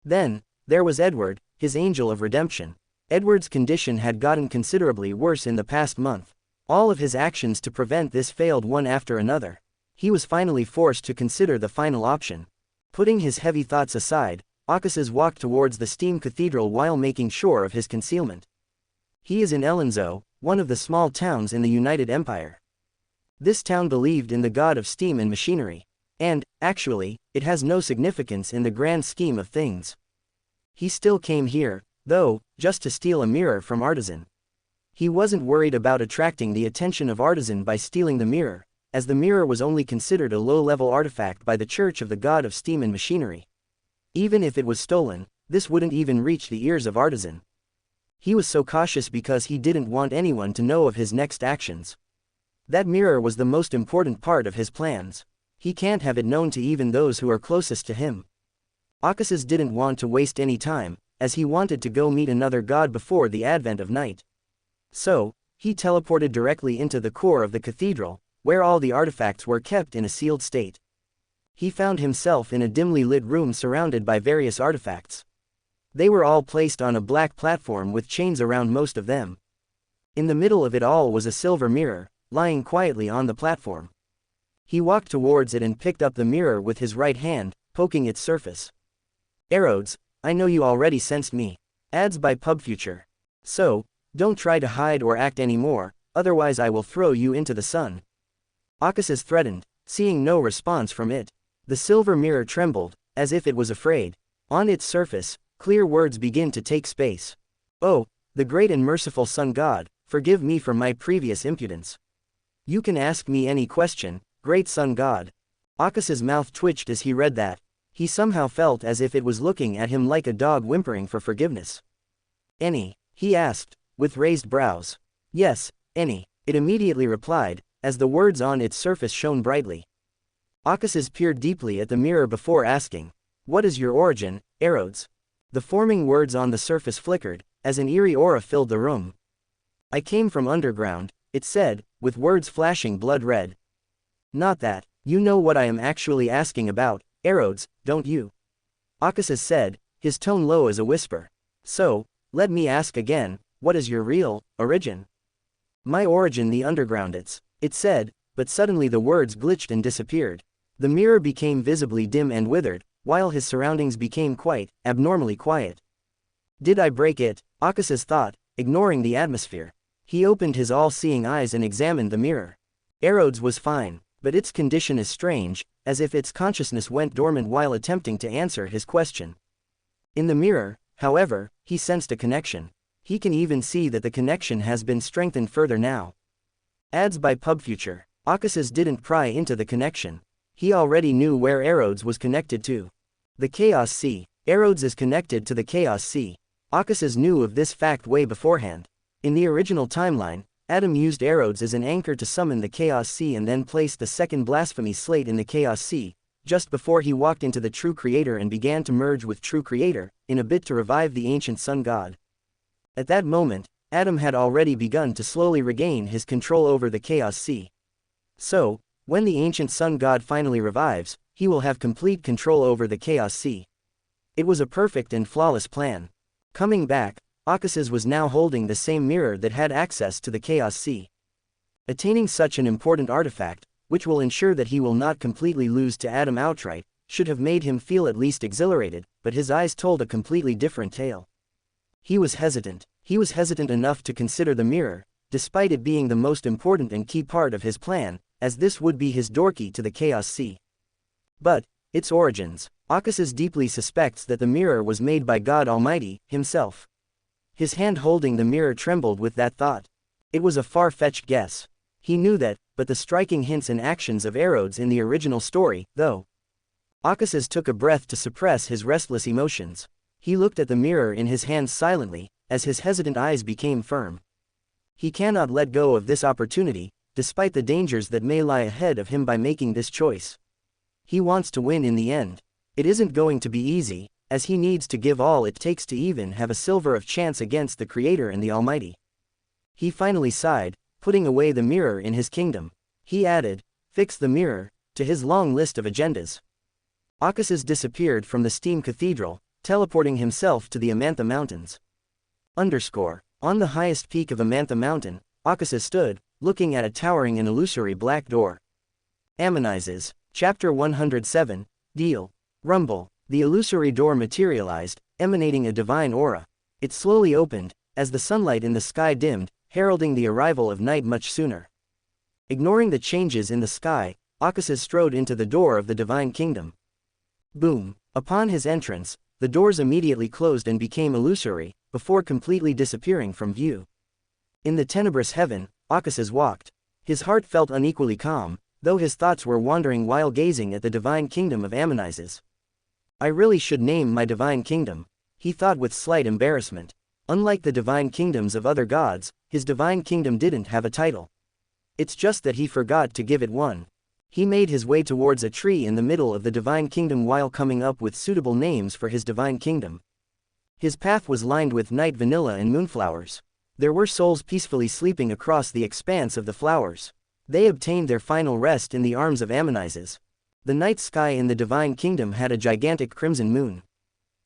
Then, there was Edward, his angel of redemption. Edward's condition had gotten considerably worse in the past month. All of his actions to prevent this failed one after another. He was finally forced to consider the final option. Putting his heavy thoughts aside, Achasis walked towards the steam cathedral while making sure of his concealment. He is in Elenzo, one of the small towns in the United Empire. This town believed in the god of steam and machinery. And, actually, it has no significance in the grand scheme of things. He still came here, though, just to steal a mirror from Artisan. He wasn't worried about attracting the attention of Artisan by stealing the mirror, as the mirror was only considered a low-level artifact by the Church of the God of Steam and Machinery. Even if it was stolen, this wouldn't even reach the ears of Artisan. He was so cautious because he didn't want anyone to know of his next actions. That mirror was the most important part of his plans. He can't have it known to even those who are closest to him. Akasis didn't want to waste any time, as he wanted to go meet another god before the advent of night. So, he teleported directly into the core of the cathedral, where all the artifacts were kept in a sealed state. He found himself in a dimly lit room surrounded by various artifacts. They were all placed on a black platform with chains around most of them. In the middle of it all was a silver mirror, lying quietly on the platform. He walked towards it and picked up the mirror with his right hand, poking its surface. "Erodes, I know you already sensed me." Ads by PubFuture. "So, don't try to hide or act anymore, otherwise I will throw you into the sun." Akasis threatened, seeing no response from it. The silver mirror trembled, as if it was afraid. On its surface, clear words begin to take space. "Oh, the great and merciful Sun God, forgive me for my previous impudence. You can ask me any question, great Sun God." Akas's mouth twitched as he read that. He somehow felt as if it was looking at him like a dog whimpering for forgiveness. "Any?" he asked, with raised brows. "Yes, any," it immediately replied, as the words on its surface shone brightly. Akasis peered deeply at the mirror before asking, "What is your origin, Erodes?" The forming words on the surface flickered, as an eerie aura filled the room. "I came from underground," it said, with words flashing blood red. "Not that. You know what I am actually asking about, Erodes, don't you?" Akasis said, his tone low as a whisper. "So, let me ask again, what is your real origin?" "My origin the underground it said, but suddenly the words glitched and disappeared. The mirror became visibly dim and withered, while his surroundings became quite, abnormally quiet. "Did I break it?" Akasis thought, ignoring the atmosphere. He opened his all-seeing eyes and examined the mirror. Erodes was fine, but its condition is strange, as if its consciousness went dormant while attempting to answer his question. In the mirror, however, he sensed a connection. He can even see that the connection has been strengthened further now. Ads by PubFuture. Akasis didn't pry into the connection. He already knew where Erodes was connected to. The Chaos Sea. Erodes is connected to the Chaos Sea. Akasis knew of this fact way beforehand. In the original timeline, Adam used Erodes as an anchor to summon the Chaos Sea and then placed the second blasphemy slate in the Chaos Sea, just before he walked into the True Creator and began to merge with True Creator, in a bid to revive the ancient Sun God. At that moment, Adam had already begun to slowly regain his control over the Chaos Sea. So, when the ancient Sun God finally revives, he will have complete control over the Chaos Sea. It was a perfect and flawless plan. Coming back, Akasis was now holding the same mirror that had access to the Chaos Sea. Attaining such an important artifact, which will ensure that he will not completely lose to Adam outright, should have made him feel at least exhilarated, but his eyes told a completely different tale. He was hesitant. He was hesitant enough to consider the mirror, despite it being the most important and key part of his plan, as this would be his doorkey to the Chaos Sea. But, its origins. Akasis deeply suspects that the mirror was made by God Almighty, himself. His hand holding the mirror trembled with that thought. It was a far-fetched guess. He knew that, but the striking hints and actions of Erodes in the original story, though. Akasis took a breath to suppress his restless emotions. He looked at the mirror in his hands silently, as his hesitant eyes became firm. He cannot let go of this opportunity, despite the dangers that may lie ahead of him by making this choice. He wants to win in the end. It isn't going to be easy, as he needs to give all it takes to even have a sliver of chance against the Creator and the Almighty. He finally sighed, putting away the mirror in his kingdom. He added, "Fix the mirror," to his long list of agendas. Akasis disappeared from the Steam Cathedral, teleporting himself to the Amantha Mountains. On the highest peak of Amantha Mountain, Akasis stood, looking at a towering and illusory black door. Ammonizes. Chapter 107, Deal. Rumble. The illusory door materialized, emanating a divine aura. It slowly opened, as the sunlight in the sky dimmed, heralding the arrival of night much sooner. Ignoring the changes in the sky, Akasis strode into the door of the divine kingdom. Boom. Upon his entrance, the doors immediately closed and became illusory, before completely disappearing from view. In the tenebrous heaven, Akasis walked. His heart felt unequally calm, though his thoughts were wandering while gazing at the divine kingdom of Ammonizes. I really should name my divine kingdom, he thought with slight embarrassment. Unlike the divine kingdoms of other gods, his divine kingdom didn't have a title. It's just that he forgot to give it one. He made his way towards a tree in the middle of the divine kingdom while coming up with suitable names for his divine kingdom. His path was lined with night vanilla and moonflowers. There were souls peacefully sleeping across the expanse of the flowers. They obtained their final rest in the arms of Ammonizes. The night sky in the divine kingdom had a gigantic crimson moon.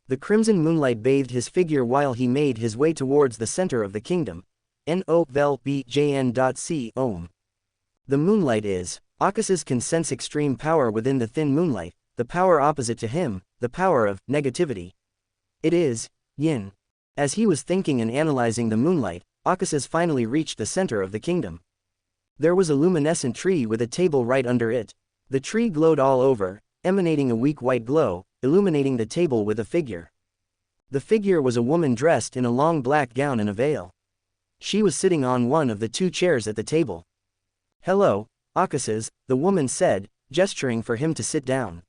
The crimson moonlight bathed his figure while he made his way towards the center of the kingdom. NOVELBJN.C Ohm. The moonlight is. Akasis can sense extreme power within the thin moonlight, the power opposite to him, the power of negativity. It is yin. As he was thinking and analyzing the moonlight, Akasis finally reached the center of the kingdom. There was a luminescent tree with a table right under it. The tree glowed all over, emanating a weak white glow, illuminating the table with a figure. The figure was a woman dressed in a long black gown and a veil. She was sitting on one of the two chairs at the table. "Hello, Akasis," the woman said, gesturing for him to sit down.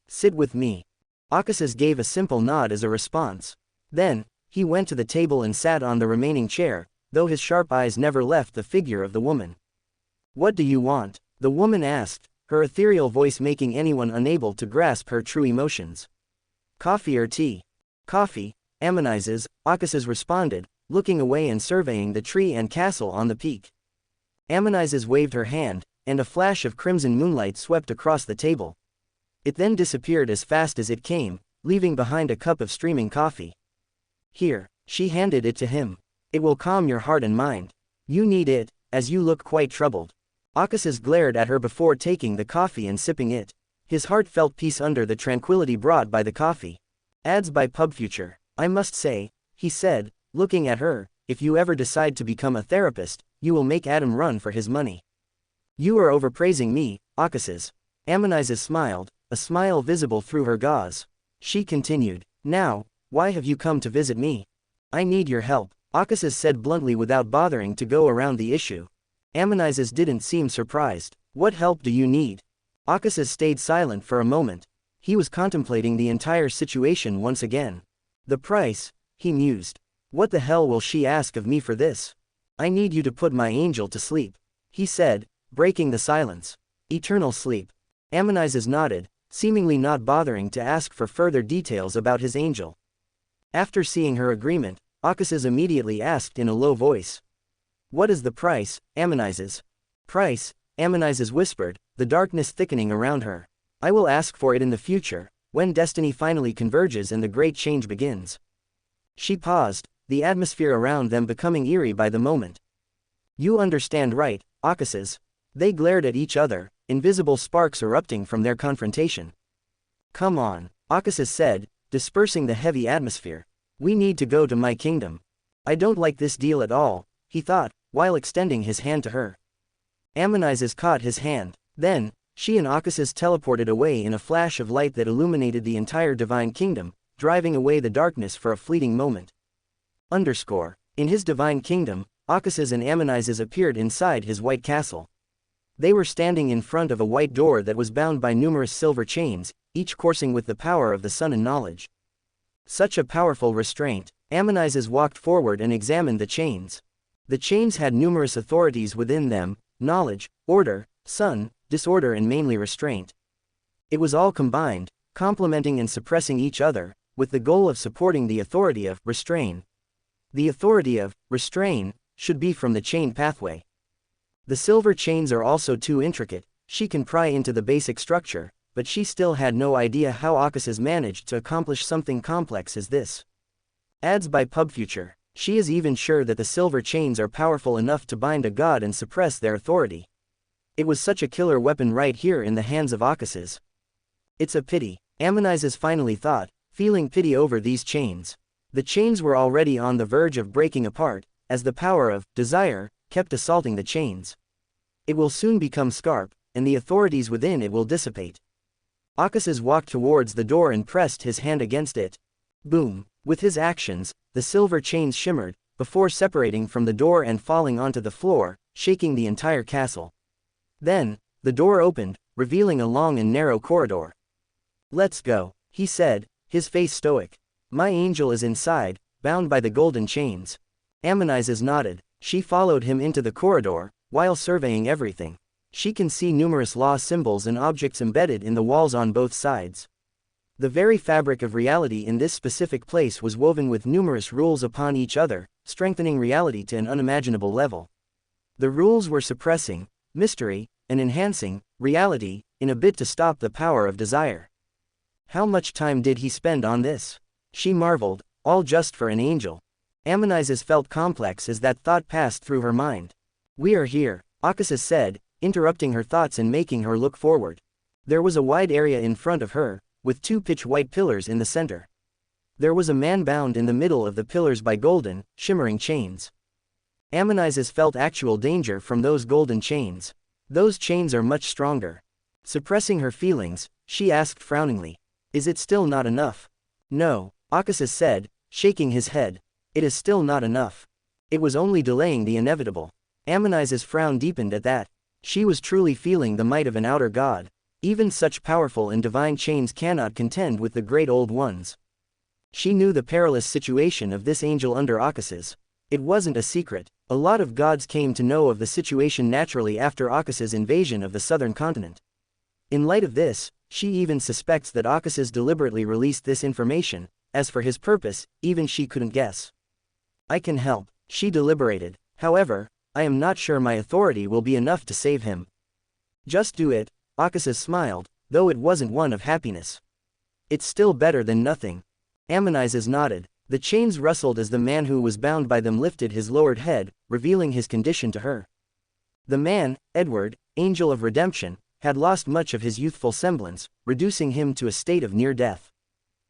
"Sit with me." Akasis gave a simple nod as a response. Then, he went to the table and sat on the remaining chair, though his sharp eyes never left the figure of the woman. "What do you want?" the woman asked, her ethereal voice making anyone unable to grasp her true emotions. "Coffee or tea?" "Coffee," Ammonizes, Akasis responded, looking away and surveying the tree and castle on the peak. Ammonizes waved her hand, and a flash of crimson moonlight swept across the table. It then disappeared as fast as it came, leaving behind a cup of steaming coffee. "Here," she handed it to him. "It will calm your heart and mind. You need it, as you look quite troubled." Akasis glared at her before taking the coffee and sipping it. His heart felt peace under the tranquility brought by the coffee. Ads by PubFuture. "I must say," he said, looking at her, "if you ever decide to become a therapist, you will make Adam run for his money." "You are overpraising me, Akasis." Ammonizes smiled, a smile visible through her gauze. She continued, "Now, why have you come to visit me?" "I need your help," Akasis said bluntly without bothering to go around the issue. Ammonizes didn't seem surprised. "What help do you need?" Akasis stayed silent for a moment. He was contemplating the entire situation once again. "The price," he mused. "What the hell will she ask of me for this?" "I need you to put my angel to sleep," he said, breaking the silence. "Eternal sleep." Ammonizes nodded, seemingly not bothering to ask for further details about his angel. After seeing her agreement, Akasis immediately asked in a low voice. "What is the price, Ammonizes?" "Price," Ammonizes whispered, the darkness thickening around her. "I will ask for it in the future, when destiny finally converges and the great change begins." She paused, the atmosphere around them becoming eerie by the moment. "You understand right, Akasis." They glared at each other, invisible sparks erupting from their confrontation. "Come on," Akasis said, dispersing the heavy atmosphere. "We need to go to my kingdom." "I don't like this deal at all," he thought, while extending his hand to her. Ammonizes caught his hand. Then, she and Akasis teleported away in a flash of light that illuminated the entire divine kingdom, driving away the darkness for a fleeting moment. In his divine kingdom, Akasis and Ammonizes appeared inside his white castle. They were standing in front of a white door that was bound by numerous silver chains, each coursing with the power of the sun and knowledge. Such a powerful restraint. Ammonizes walked forward and examined the chains. The chains had numerous authorities within them: knowledge, order, sun, disorder, and mainly restraint. It was all combined, complementing and suppressing each other, with the goal of supporting the authority of restrain. The authority of restrain should be from the chain pathway. The silver chains are also too intricate. She can pry into the basic structure, but she still had no idea how Akasis managed to accomplish something complex as this. Ads by PubFuture. She is even sure that the silver chains are powerful enough to bind a god and suppress their authority. It was such a killer weapon right here in the hands of Akasis. "It's a pity," Ammonizes finally thought, feeling pity over these chains. The chains were already on the verge of breaking apart, as the power of desire kept assaulting the chains. It will soon become scarp, and the authorities within it will dissipate. Akasis walked towards the door and pressed his hand against it. Boom! With his actions, the silver chains shimmered, before separating from the door and falling onto the floor, shaking the entire castle. Then, the door opened, revealing a long and narrow corridor. "Let's go," he said, his face stoic. "My angel is inside, bound by the golden chains." Ammonizes nodded. She followed him into the corridor, while surveying everything. She can see numerous law symbols and objects embedded in the walls on both sides. The very fabric of reality in this specific place was woven with numerous rules upon each other, strengthening reality to an unimaginable level. The rules were suppressing mystery and enhancing reality, in a bid to stop the power of desire. How much time did he spend on this? She marveled, all just for an angel. Ammonizes felt complex as that thought passed through her mind. "We are here," Akasis said, interrupting her thoughts and making her look forward. There was a wide area in front of her, with two pitch-white pillars in the center. There was a man bound in the middle of the pillars by golden, shimmering chains. Ammonizes felt actual danger from those golden chains. "Those chains are much stronger." Suppressing her feelings, she asked frowningly, "Is it still not enough?" "No," Akasis said, shaking his head. "It is still not enough. It was only delaying the inevitable." Ammonizes' frown deepened at that. She was truly feeling the might of an outer god. Even such powerful and divine chains cannot contend with the great old ones. She knew the perilous situation of this angel under Akasis. It wasn't a secret. A lot of gods came to know of the situation naturally after Akasis' invasion of the southern continent. In light of this, she even suspects that Akasis deliberately released this information. As for his purpose, even she couldn't guess. "I can help," she deliberated. "However, I am not sure my authority will be enough to save him." "Just do it," Akasis smiled, though it wasn't one of happiness. "It's still better than nothing." Ammonizes nodded. The chains rustled as the man who was bound by them lifted his lowered head, revealing his condition to her. The man, Edward, angel of redemption, had lost much of his youthful semblance, reducing him to a state of near death.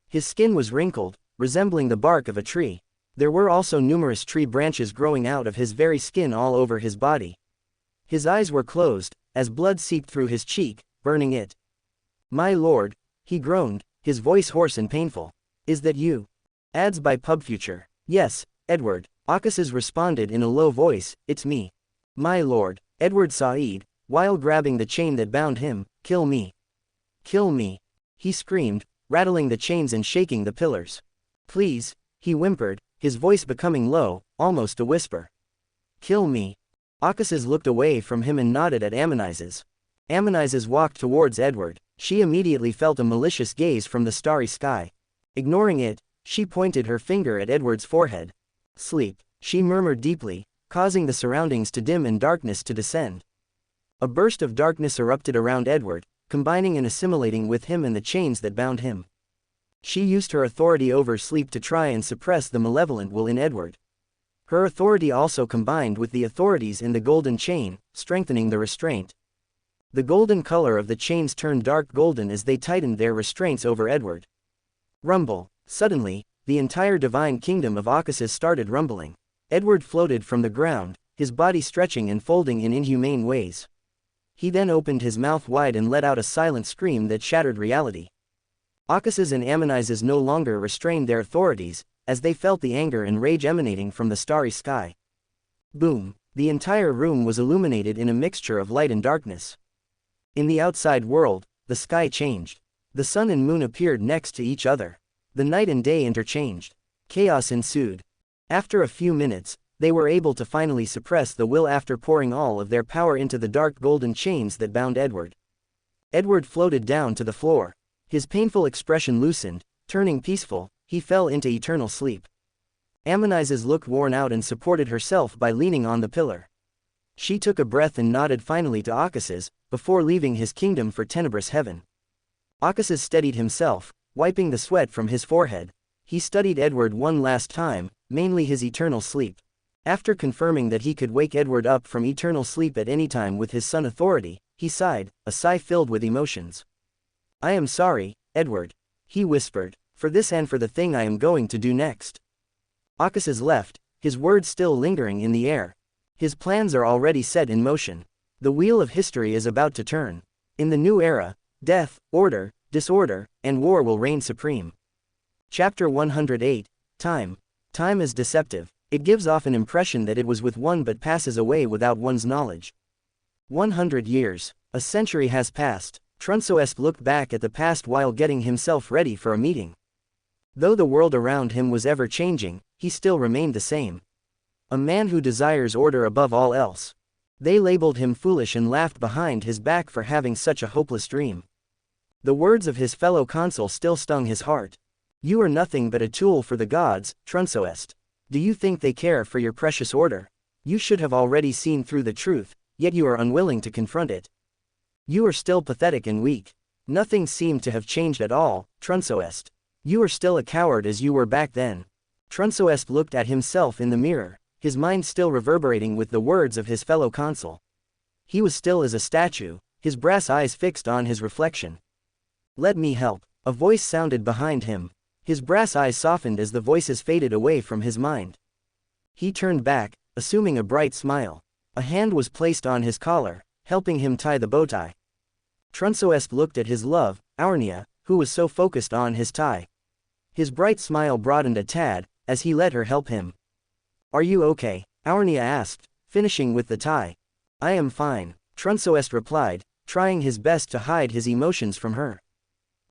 His skin was wrinkled, resembling the bark of a tree. There were also numerous tree branches growing out of his very skin all over his body. His eyes were closed, as blood seeped through his cheek, burning it. "My lord," he groaned, his voice hoarse and painful. "Is that you?" Ads by PubFuture. "Yes, Edward," Akasis responded in a low voice, "it's me." "My lord," Edward Said, while grabbing the chain that bound him, "kill me. Kill me," he screamed, rattling the chains and shaking the pillars. "Please," he whimpered, his voice becoming low, almost a whisper. "Kill me." Akasis looked away from him and nodded at Ammonizes. Ammonizes walked towards Edward. She immediately felt a malicious gaze from the starry sky. Ignoring it, she pointed her finger at Edward's forehead. "Sleep," she murmured deeply, causing the surroundings to dim and darkness to descend. A burst of darkness erupted around Edward, combining and assimilating with him and the chains that bound him. She used her authority over sleep to try and suppress the malevolent will in Edward. Her authority also combined with the authorities in the golden chain, strengthening the restraint. The golden color of the chains turned dark golden as they tightened their restraints over Edward. Rumble. Suddenly, the entire divine kingdom of Akasis started rumbling. Edward floated from the ground, his body stretching and folding in inhumane ways. He then opened his mouth wide and let out a silent scream that shattered reality. Akasis and Ammonizes no longer restrained their authorities, as they felt the anger and rage emanating from the starry sky. Boom! The entire room was illuminated in a mixture of light and darkness. In the outside world, the sky changed. The sun and moon appeared next to each other. The night and day interchanged. Chaos ensued. After a few minutes, they were able to finally suppress the will after pouring all of their power into the dark golden chains that bound Edward. Edward floated down to the floor. His painful expression loosened, turning peaceful, he fell into eternal sleep. Ammonizes looked worn out and supported herself by leaning on the pillar. She took a breath and nodded finally to Akasis, before leaving his kingdom for tenebrous heaven. Akasis steadied himself, wiping the sweat from his forehead. He studied Edward one last time, mainly his eternal sleep. After confirming that he could wake Edward up from eternal sleep at any time with his sun authority, he sighed, a sigh filled with emotions. "I am sorry, Edward," he whispered, "for this and for the thing I am going to do next." Akasis left, his words still lingering in the air. His plans are already set in motion. The wheel of history is about to turn. In the new era, death, order, disorder, and war will reign supreme. Chapter 108. Time. Time is deceptive. It gives off an impression that it was with one but passes away without one's knowledge. 100 years. A century has passed. Trunsoest looked back at the past while getting himself ready for a meeting. Though the world around him was ever changing, he still remained the same. A man who desires order above all else. They labeled him foolish and laughed behind his back for having such a hopeless dream. The words of his fellow consul still stung his heart. You are nothing but a tool for the gods, Trunsoest. Do you think they care for your precious order? You should have already seen through the truth, yet you are unwilling to confront it. You are still pathetic and weak. Nothing seemed to have changed at all, Trunsoest. You are still a coward as you were back then. Trunsoest looked at himself in the mirror, his mind still reverberating with the words of his fellow consul. He was still as a statue, his brass eyes fixed on his reflection. Let me help. A voice sounded behind him. His brass eyes softened as the voices faded away from his mind. He turned back, assuming a bright smile. A hand was placed on his collar, helping him tie the bow tie. Trunsoest looked at his love, Aurnia, who was so focused on his tie. His bright smile broadened a tad, as he let her help him. Are you okay? Aurnia asked, finishing with the tie. I am fine, Trunsoest replied, trying his best to hide his emotions from her.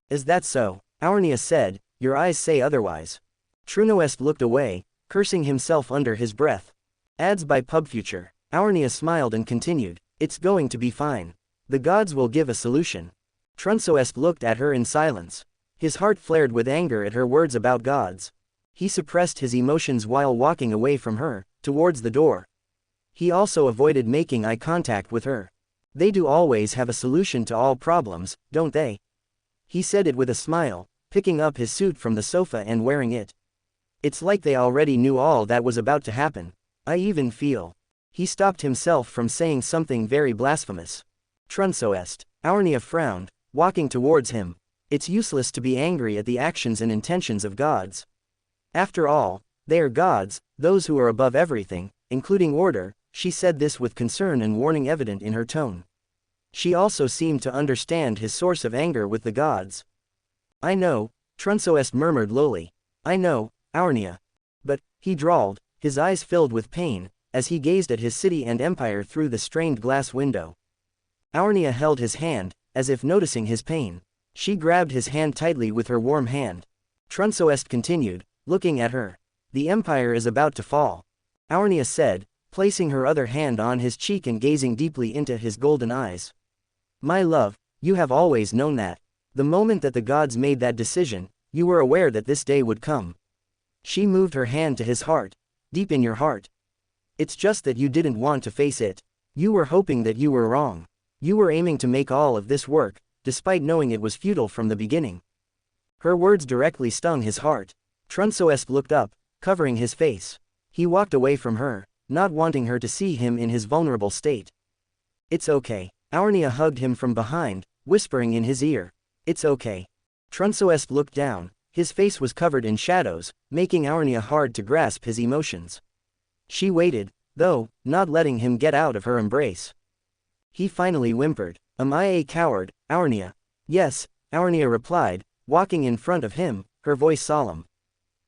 Is that so? Aurnia said, your eyes say otherwise. Trunsoest looked away, cursing himself under his breath. Ads by PubFuture. Aurnia smiled and continued, it's going to be fine. The gods will give a solution. Trunsoest looked at her in silence. His heart flared with anger at her words about gods. He suppressed his emotions while walking away from her, towards the door. He also avoided making eye contact with her. They do always have a solution to all problems, don't they? He said it with a smile, picking up his suit from the sofa and wearing it. It's like they already knew all that was about to happen. I even feel. He stopped himself from saying something very blasphemous. Trunsoest. Aurnia frowned, walking towards him. It's useless to be angry at the actions and intentions of gods. After all, they are gods, those who are above everything, including order. She said this with concern and warning evident in her tone. She also seemed to understand his source of anger with the gods. I know, Trunsoest murmured lowly. I know, Aurnia. But, he drawled, his eyes filled with pain, as he gazed at his city and empire through the strained glass window. Aurnia held his hand, as if noticing his pain. She grabbed his hand tightly with her warm hand. Trunsoest continued, looking at her. The empire is about to fall. Aurnia said, placing her other hand on his cheek and gazing deeply into his golden eyes. My love, you have always known that. The moment that the gods made that decision, you were aware that this day would come. She moved her hand to his heart, deep in your heart. It's just that you didn't want to face it. You were hoping that you were wrong. You were aiming to make all of this work, despite knowing it was futile from the beginning. Her words directly stung his heart. Trunsoest looked up, covering his face. He walked away from her, not wanting her to see him in his vulnerable state. It's okay. Aurnia hugged him from behind, whispering in his ear. It's okay. Trunsoest looked down. His face was covered in shadows, making Aurnia hard to grasp his emotions. She waited, though, not letting him get out of her embrace. He finally whimpered. Am I a coward, Aurnia? Yes, Aurnia replied, walking in front of him, her voice solemn.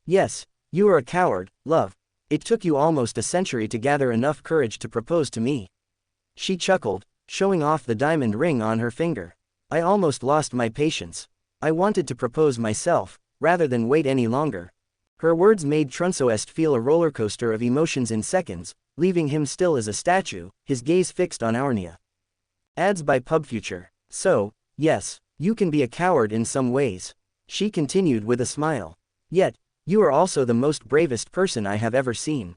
Yes, you are a coward, love. It took you almost a century to gather enough courage to propose to me. She chuckled, showing off the diamond ring on her finger. I almost lost my patience. I wanted to propose myself, rather than wait any longer. Her words made Trunsoest feel a roller coaster of emotions in seconds, leaving him still as a statue, his gaze fixed on Aurnia. Ads by PubFuture. So, yes, you can be a coward in some ways. She continued with a smile. Yet, you are also the most bravest person I have ever seen.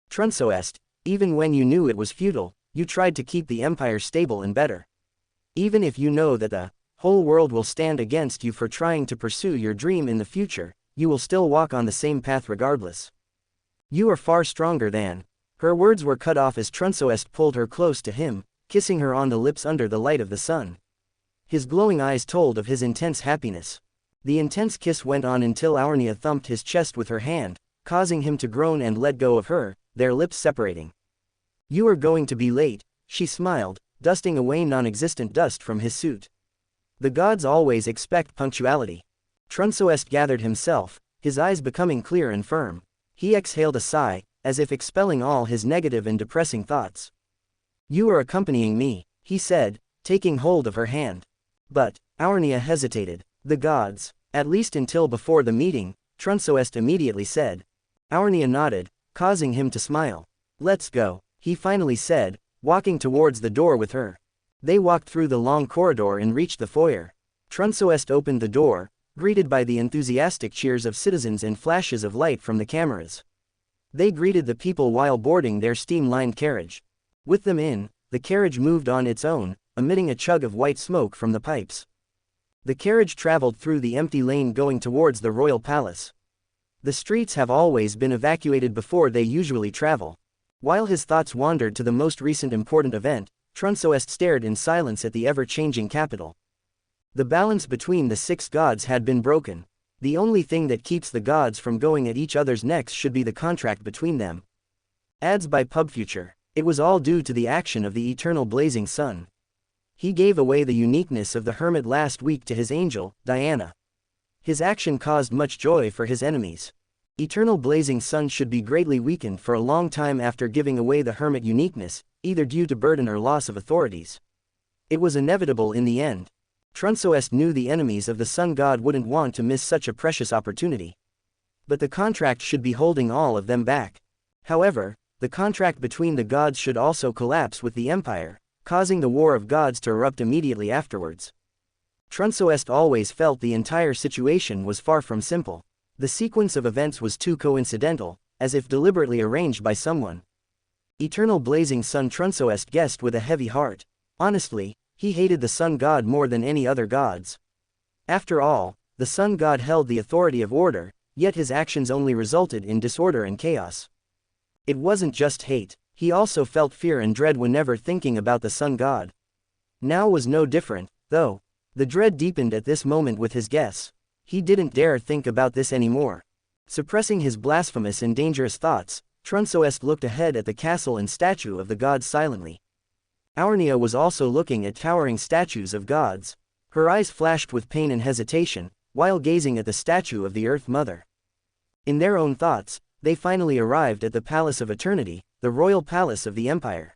Trunsoest, even when you knew it was futile, you tried to keep the empire stable and better. Even if you know that the whole world will stand against you for trying to pursue your dream in the future, you will still walk on the same path regardless. You are far stronger than. Her words were cut off as Trunsoest pulled her close to him, kissing her on the lips under the light of the sun. His glowing eyes told of his intense happiness. The intense kiss went on until Aurnia thumped his chest with her hand, causing him to groan and let go of her, their lips separating. You are going to be late, she smiled, dusting away non-existent dust from his suit. The gods always expect punctuality. Trunsoest gathered himself, his eyes becoming clear and firm. He exhaled a sigh, as if expelling all his negative and depressing thoughts. You are accompanying me, he said, taking hold of her hand. But, Aurnia hesitated. The gods, at least until before the meeting, Trunsoest immediately said. Aurnia nodded, causing him to smile. Let's go, he finally said, walking towards the door with her. They walked through the long corridor and reached the foyer. Trunsoest opened the door, greeted by the enthusiastic cheers of citizens and flashes of light from the cameras. They greeted the people while boarding their steam-lined carriage. With them in, the carriage moved on its own, emitting a chug of white smoke from the pipes. The carriage traveled through the empty lane going towards the royal palace. The streets have always been evacuated before they usually travel. While his thoughts wandered to the most recent important event, Trunsoest stared in silence at the ever-changing capital. The balance between the 6 gods had been broken. The only thing that keeps the gods from going at each other's necks should be the contract between them. Ads by PubFuture. It was all due to the action of the eternal blazing sun. He gave away the uniqueness of the hermit last week to his angel, Diana. His action caused much joy for his enemies. Eternal blazing sun should be greatly weakened for a long time after giving away the hermit uniqueness, either due to burden or loss of authorities. It was inevitable in the end. Trunsoest knew the enemies of the sun god wouldn't want to miss such a precious opportunity. But the contract should be holding all of them back. However, the contract between the gods should also collapse with the empire, causing the war of gods to erupt immediately afterwards. Trunsoest always felt the entire situation was far from simple. The sequence of events was too coincidental, as if deliberately arranged by someone. Eternal blazing sun Trunsoest guessed with a heavy heart. Honestly, he hated the sun god more than any other gods. After all, the sun god held the authority of order, yet his actions only resulted in disorder and chaos. It wasn't just hate, he also felt fear and dread whenever thinking about the sun god. Now was no different, though. The dread deepened at this moment with his guess. He didn't dare think about this anymore. Suppressing his blasphemous and dangerous thoughts, Trunsoest looked ahead at the castle and statue of the gods silently. Aurnia was also looking at towering statues of gods. Her eyes flashed with pain and hesitation, while gazing at the statue of the Earth Mother. In their own thoughts, they finally arrived at the Palace of Eternity, the royal palace of the Empire.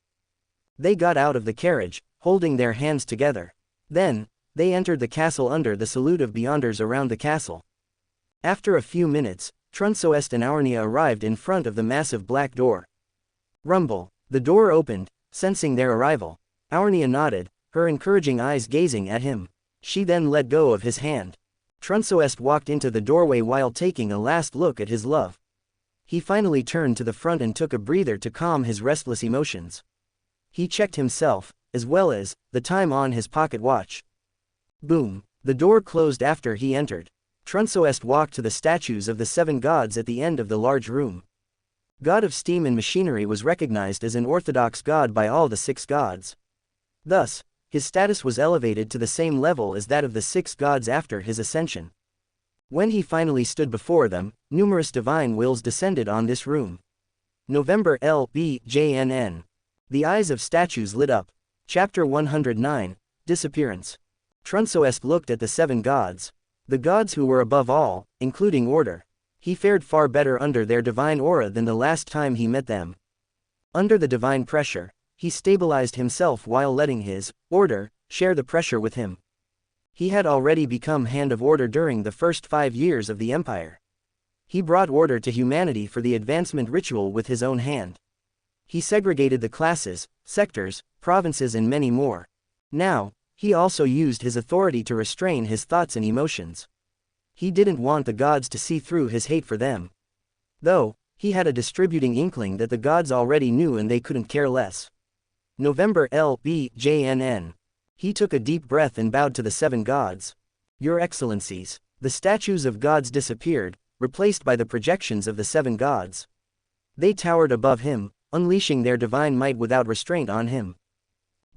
They got out of the carriage, holding their hands together. Then, they entered the castle under the salute of Beyonders around the castle. After a few minutes, Trunsoest and Aurnia arrived in front of the massive black door. Rumble. The door opened, sensing their arrival. Aurnia nodded, her encouraging eyes gazing at him. She then let go of his hand. Trunsoest walked into the doorway while taking a last look at his love. He finally turned to the front and took a breather to calm his restless emotions. He checked himself, as well as the time on his pocket watch. Boom. The door closed after he entered. Trunsoest walked to the statues of the 7 gods at the end of the large room. God of Steam and Machinery was recognized as an orthodox god by all the 6 gods. Thus, his status was elevated to the same level as that of the 6 gods after his ascension. When he finally stood before them, numerous divine wills descended on this room. November LBJNN. The eyes of statues lit up. Chapter 109, Disappearance. Trunsoest looked at the 7 gods. The gods who were above all, including order. He fared far better under their divine aura than the last time he met them. Under the divine pressure, he stabilized himself while letting his order share the pressure with him. He had already become Hand of Order during the first 5 years of the Empire. He brought order to humanity for the advancement ritual with his own hand. He segregated the classes, sectors, provinces and many more. Now, he also used his authority to restrain his thoughts and emotions. He didn't want the gods to see through his hate for them. Though, he had a distributing inkling that the gods already knew and they couldn't care less. November LBJNN. He took a deep breath and bowed to the 7 gods. Your Excellencies. The statues of gods disappeared, replaced by the projections of the 7 gods. They towered above him, unleashing their divine might without restraint on him.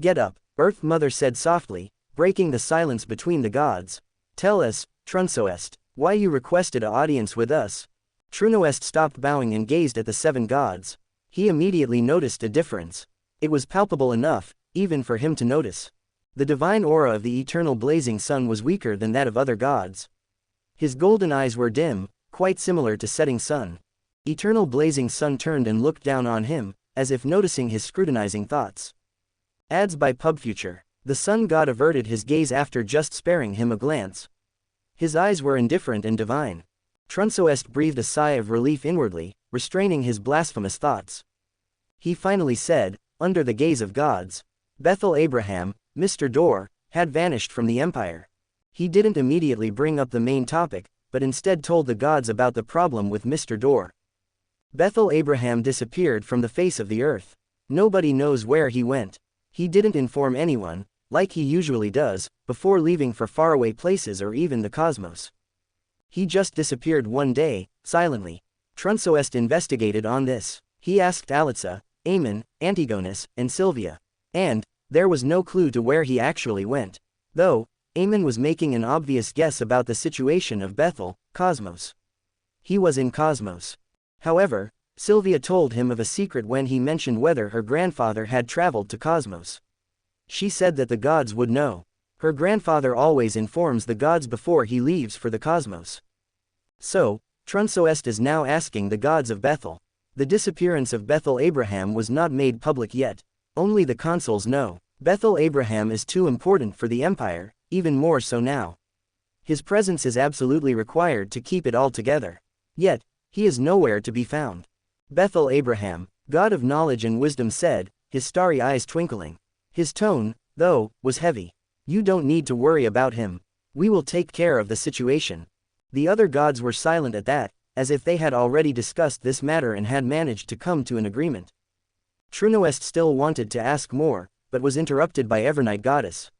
Get up, Earth Mother said softly, breaking the silence between the gods. Tell us, Trunsoest, why you requested an audience with us. Trunsoest stopped bowing and gazed at the 7 gods. He immediately noticed a difference. It was palpable enough, even for him to notice. The divine aura of the eternal blazing sun was weaker than that of other gods. His golden eyes were dim, quite similar to setting sun. Eternal blazing sun turned and looked down on him, as if noticing his scrutinizing thoughts. Adds by PubFuture. The sun god averted his gaze after just sparing him a glance. His eyes were indifferent and divine. Trunsoest breathed a sigh of relief inwardly, restraining his blasphemous thoughts. He finally said, under the gaze of gods, Bethel Abraham, Mr. Door, had vanished from the empire. He didn't immediately bring up the main topic, but instead told the gods about the problem with Mr. Door. Bethel Abraham disappeared from the face of the earth. Nobody knows where he went. He didn't inform anyone, like he usually does, before leaving for faraway places or even the cosmos. He just disappeared one day, silently. Trunsoest investigated on this. He asked Alitza, Aemon, Antigonus, and Sylvia. And there was no clue to where he actually went. Though, Aemon was making an obvious guess about the situation of Bethel, Cosmos. He was in Cosmos. However, Sylvia told him of a secret when he mentioned whether her grandfather had traveled to Cosmos. She said that the gods would know. Her grandfather always informs the gods before he leaves for the Cosmos. So, Trunsoest is now asking the gods of Bethel. The disappearance of Bethel Abraham was not made public yet. Only the consuls know. Bethel Abraham is too important for the empire, even more so now. His presence is absolutely required to keep it all together. Yet, he is nowhere to be found. Bethel Abraham, god of knowledge and wisdom, said, his starry eyes twinkling. His tone, though, was heavy. You don't need to worry about him. We will take care of the situation. The other gods were silent at that, as if they had already discussed this matter and had managed to come to an agreement. Trunsoest still wanted to ask more, but was interrupted by Evernight Goddess.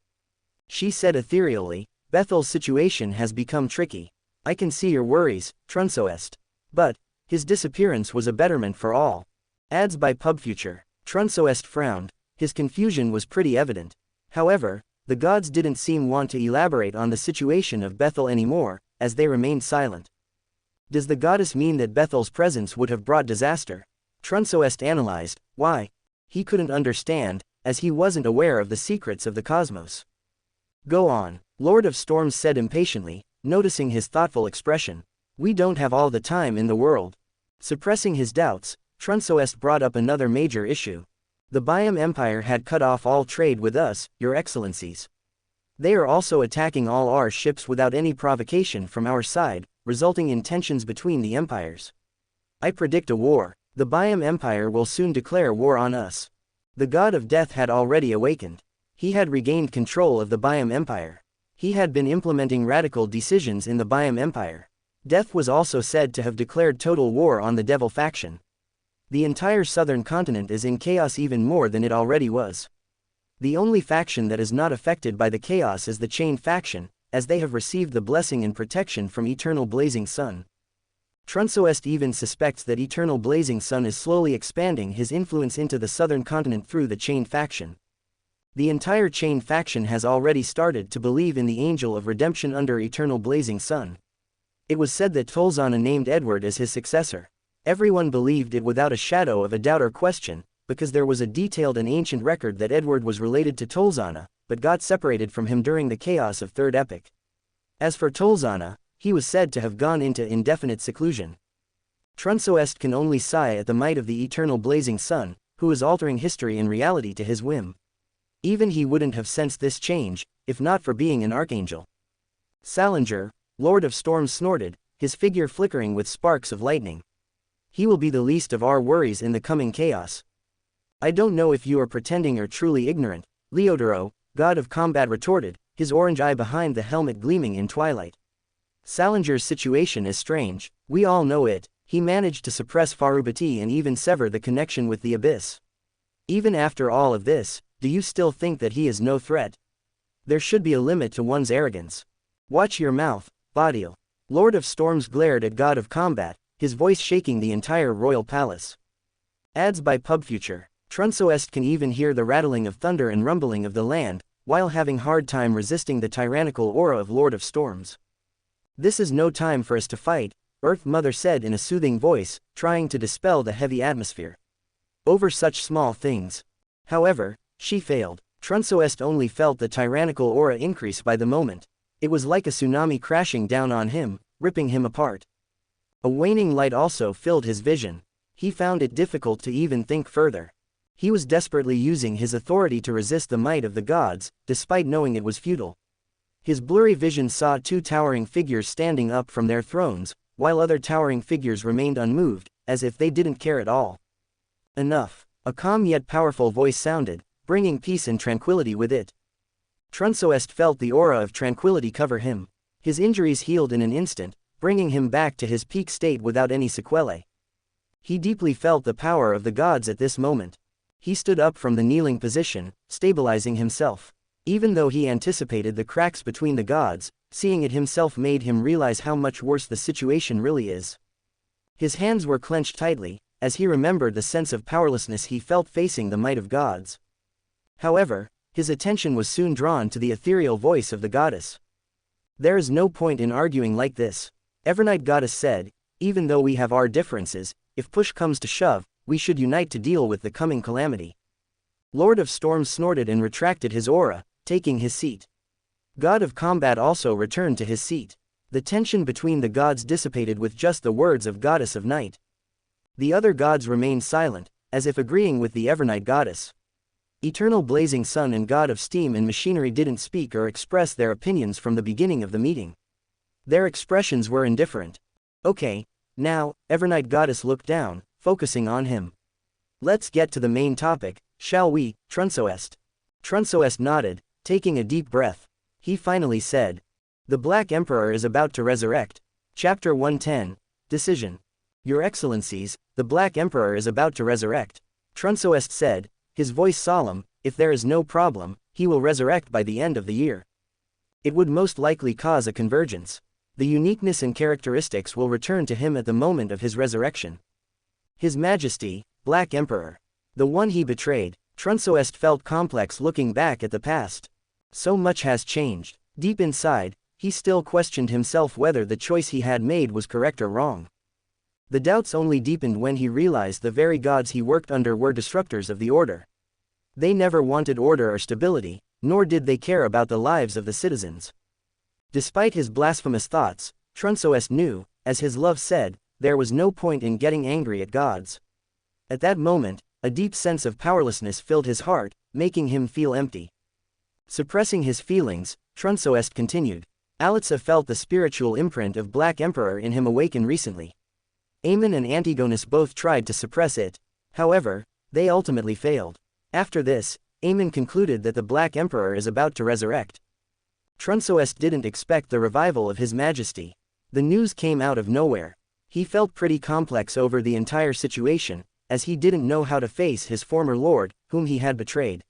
She said ethereally, Bethel's situation has become tricky. I can see your worries, Trunsoest. But his disappearance was a betterment for all. Adds by PubFuture. Trunsoest frowned. His confusion was pretty evident. However, the gods didn't seem want to elaborate on the situation of Bethel anymore, as they remained silent. Does the goddess mean that Bethel's presence would have brought disaster? Trunsoest analyzed. Why? He couldn't understand, as he wasn't aware of the secrets of the cosmos. Go on, Lord of Storms said impatiently, noticing his thoughtful expression. We don't have all the time in the world. Suppressing his doubts, Trunsoest brought up another major issue. The Biam Empire had cut off all trade with us, your excellencies. They are also attacking all our ships without any provocation from our side, resulting in tensions between the empires. I predict a war. The Biam Empire will soon declare war on us. The god of death had already awakened. He had regained control of the Biam Empire. He had been implementing radical decisions in the Biam Empire. Death was also said to have declared total war on the Devil faction. The entire southern continent is in chaos even more than it already was. The only faction that is not affected by the chaos is the Chain faction, as they have received the blessing and protection from Eternal Blazing Sun. Trunsoest even suspects that Eternal Blazing Sun is slowly expanding his influence into the southern continent through the Chain faction. The entire Chain faction has already started to believe in the Angel of Redemption under Eternal Blazing Sun. It was said that Tolzana named Edward as his successor. Everyone believed it without a shadow of a doubt or question, because there was a detailed and ancient record that Edward was related to Tolzana, but got separated from him during the chaos of Third Epoch. As for Tolzana, he was said to have gone into indefinite seclusion. Trunsoest can only sigh at the might of the Eternal Blazing Sun, who is altering history and reality to his whim. Even he wouldn't have sensed this change, if not for being an archangel. Salinger, Lord of Storms, snorted, his figure flickering with sparks of lightning. He will be the least of our worries in the coming chaos. I don't know if you are pretending or truly ignorant, Leodoro, god of combat, retorted, his orange eye behind the helmet gleaming in twilight. Salinger's situation is strange. We all know it. He managed to suppress Farubati and even sever the connection with the Abyss. Even after all of this, do you still think that he is no threat? There should be a limit to one's arrogance. Watch your mouth, Badial. Lord of Storms glared at God of Combat, his voice shaking the entire royal palace. Adds by PubFuture. Trunsoest can even hear the rattling of thunder and rumbling of the land, while having hard time resisting the tyrannical aura of Lord of Storms. This is no time for us to fight, Earth Mother said in a soothing voice, trying to dispel the heavy atmosphere. Over such small things. However, she failed. Trunsoest only felt the tyrannical aura increase by the moment. It was like a tsunami crashing down on him, ripping him apart. A waning light also filled his vision. He found it difficult to even think further. He was desperately using his authority to resist the might of the gods, despite knowing it was futile. His blurry vision saw two towering figures standing up from their thrones, while other towering figures remained unmoved, as if they didn't care at all. Enough. A calm yet powerful voice sounded, bringing peace and tranquility with it. Trunsoest felt the aura of tranquility cover him. His injuries healed in an instant, bringing him back to his peak state without any sequelae. He deeply felt the power of the gods at this moment. He stood up from the kneeling position, stabilizing himself. Even though he anticipated the cracks between the gods, seeing it himself made him realize how much worse the situation really is. His hands were clenched tightly, as he remembered the sense of powerlessness he felt facing the might of gods. However, his attention was soon drawn to the ethereal voice of the goddess. "There is no point in arguing like this," Evernight goddess said. "Even though we have our differences, if push comes to shove, we should unite to deal with the coming calamity." Lord of Storms snorted and retracted his aura, taking his seat. God of Combat also returned to his seat. The tension between the gods dissipated with just the words of Goddess of Night. The other gods remained silent, as if agreeing with the Evernight goddess. Eternal Blazing Sun and God of Steam and Machinery didn't speak or express their opinions from the beginning of the meeting. Their expressions were indifferent. "Okay, now," Evernight goddess looked down, focusing on him. "Let's get to the main topic, shall we, Trunsoest?" Trunsoest nodded, taking a deep breath. He finally said, "The Black Emperor is about to resurrect." Chapter 110, Decision. "Your Excellencies, the Black Emperor is about to resurrect," Trunsoest said, his voice solemn. "If there is no problem, he will resurrect by the end of the year. It would most likely cause a convergence. The uniqueness and characteristics will return to him at the moment of his resurrection. His Majesty, Black Emperor. The one he betrayed." Trunsoest felt complex looking back at the past. So much has changed. Deep inside, he still questioned himself whether the choice he had made was correct or wrong. The doubts only deepened when he realized the very gods he worked under were disruptors of the order. They never wanted order or stability, nor did they care about the lives of the citizens. Despite his blasphemous thoughts, Trunsoest knew, as his love said, there was no point in getting angry at gods. At that moment, a deep sense of powerlessness filled his heart, making him feel empty. Suppressing his feelings, Trunsoest continued. Alitsa felt the spiritual imprint of Black Emperor in him awaken recently. Aemon and Antigonus both tried to suppress it. However, they ultimately failed. After this, Aemon concluded that the Black Emperor is about to resurrect. Trunsoest didn't expect the revival of His Majesty. The news came out of nowhere. He felt pretty complex over the entire situation, as he didn't know how to face his former lord, whom he had betrayed.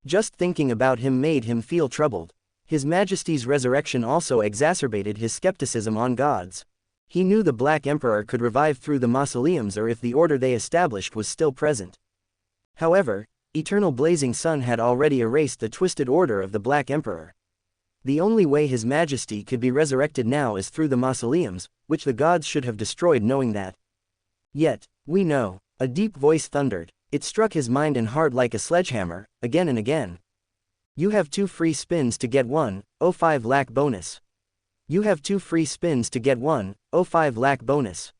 Just thinking about him made him feel troubled. His Majesty's resurrection also exacerbated his skepticism on gods. He knew the Black Emperor could revive through the mausoleums or if the order they established was still present. However, Eternal Blazing Sun had already erased the twisted order of the Black Emperor. The only way His Majesty could be resurrected now is through the mausoleums, which the gods should have destroyed knowing that. Yet, we know. A deep voice thundered. It struck his mind and heart like a sledgehammer, again and again. You have 2 free spins to get 1.05 lakh bonus. You have 2 free spins to get 1.05 lakh bonus.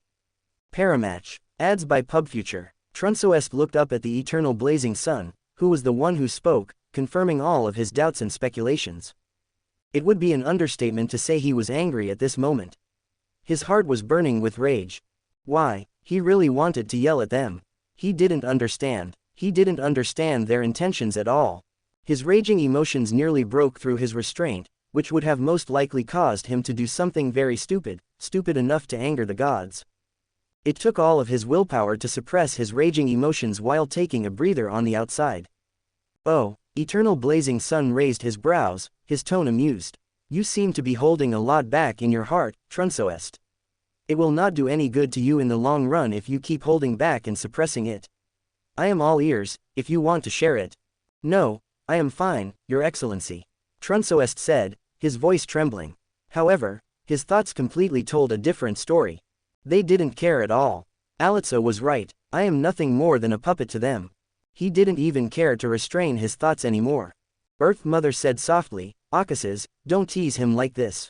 Paramatch. Ads by PubFuture. Trunsoest looked up at the Eternal Blazing Sun, who was the one who spoke, confirming all of his doubts and speculations. It would be an understatement to say he was angry at this moment. His heart was burning with rage. Why? He really wanted to yell at them. He didn't understand. He didn't understand their intentions at all. His raging emotions nearly broke through his restraint, which would have most likely caused him to do something very stupid enough to anger the gods. It took all of his willpower to suppress his raging emotions while taking a breather on the outside. Oh, Eternal Blazing Sun raised his brows, his tone amused. You seem to be holding a lot back in your heart, Trunsoest. It will not do any good to you in the long run if you keep holding back and suppressing it. I am all ears, if you want to share it. No, I am fine, Your Excellency. Trunsoest said, his voice trembling. However, his thoughts completely told a different story. They didn't care at all. Alitsa was right, I am nothing more than a puppet to them. He didn't even care to restrain his thoughts anymore. Earth Mother said softly, Aucuses, don't tease him like this.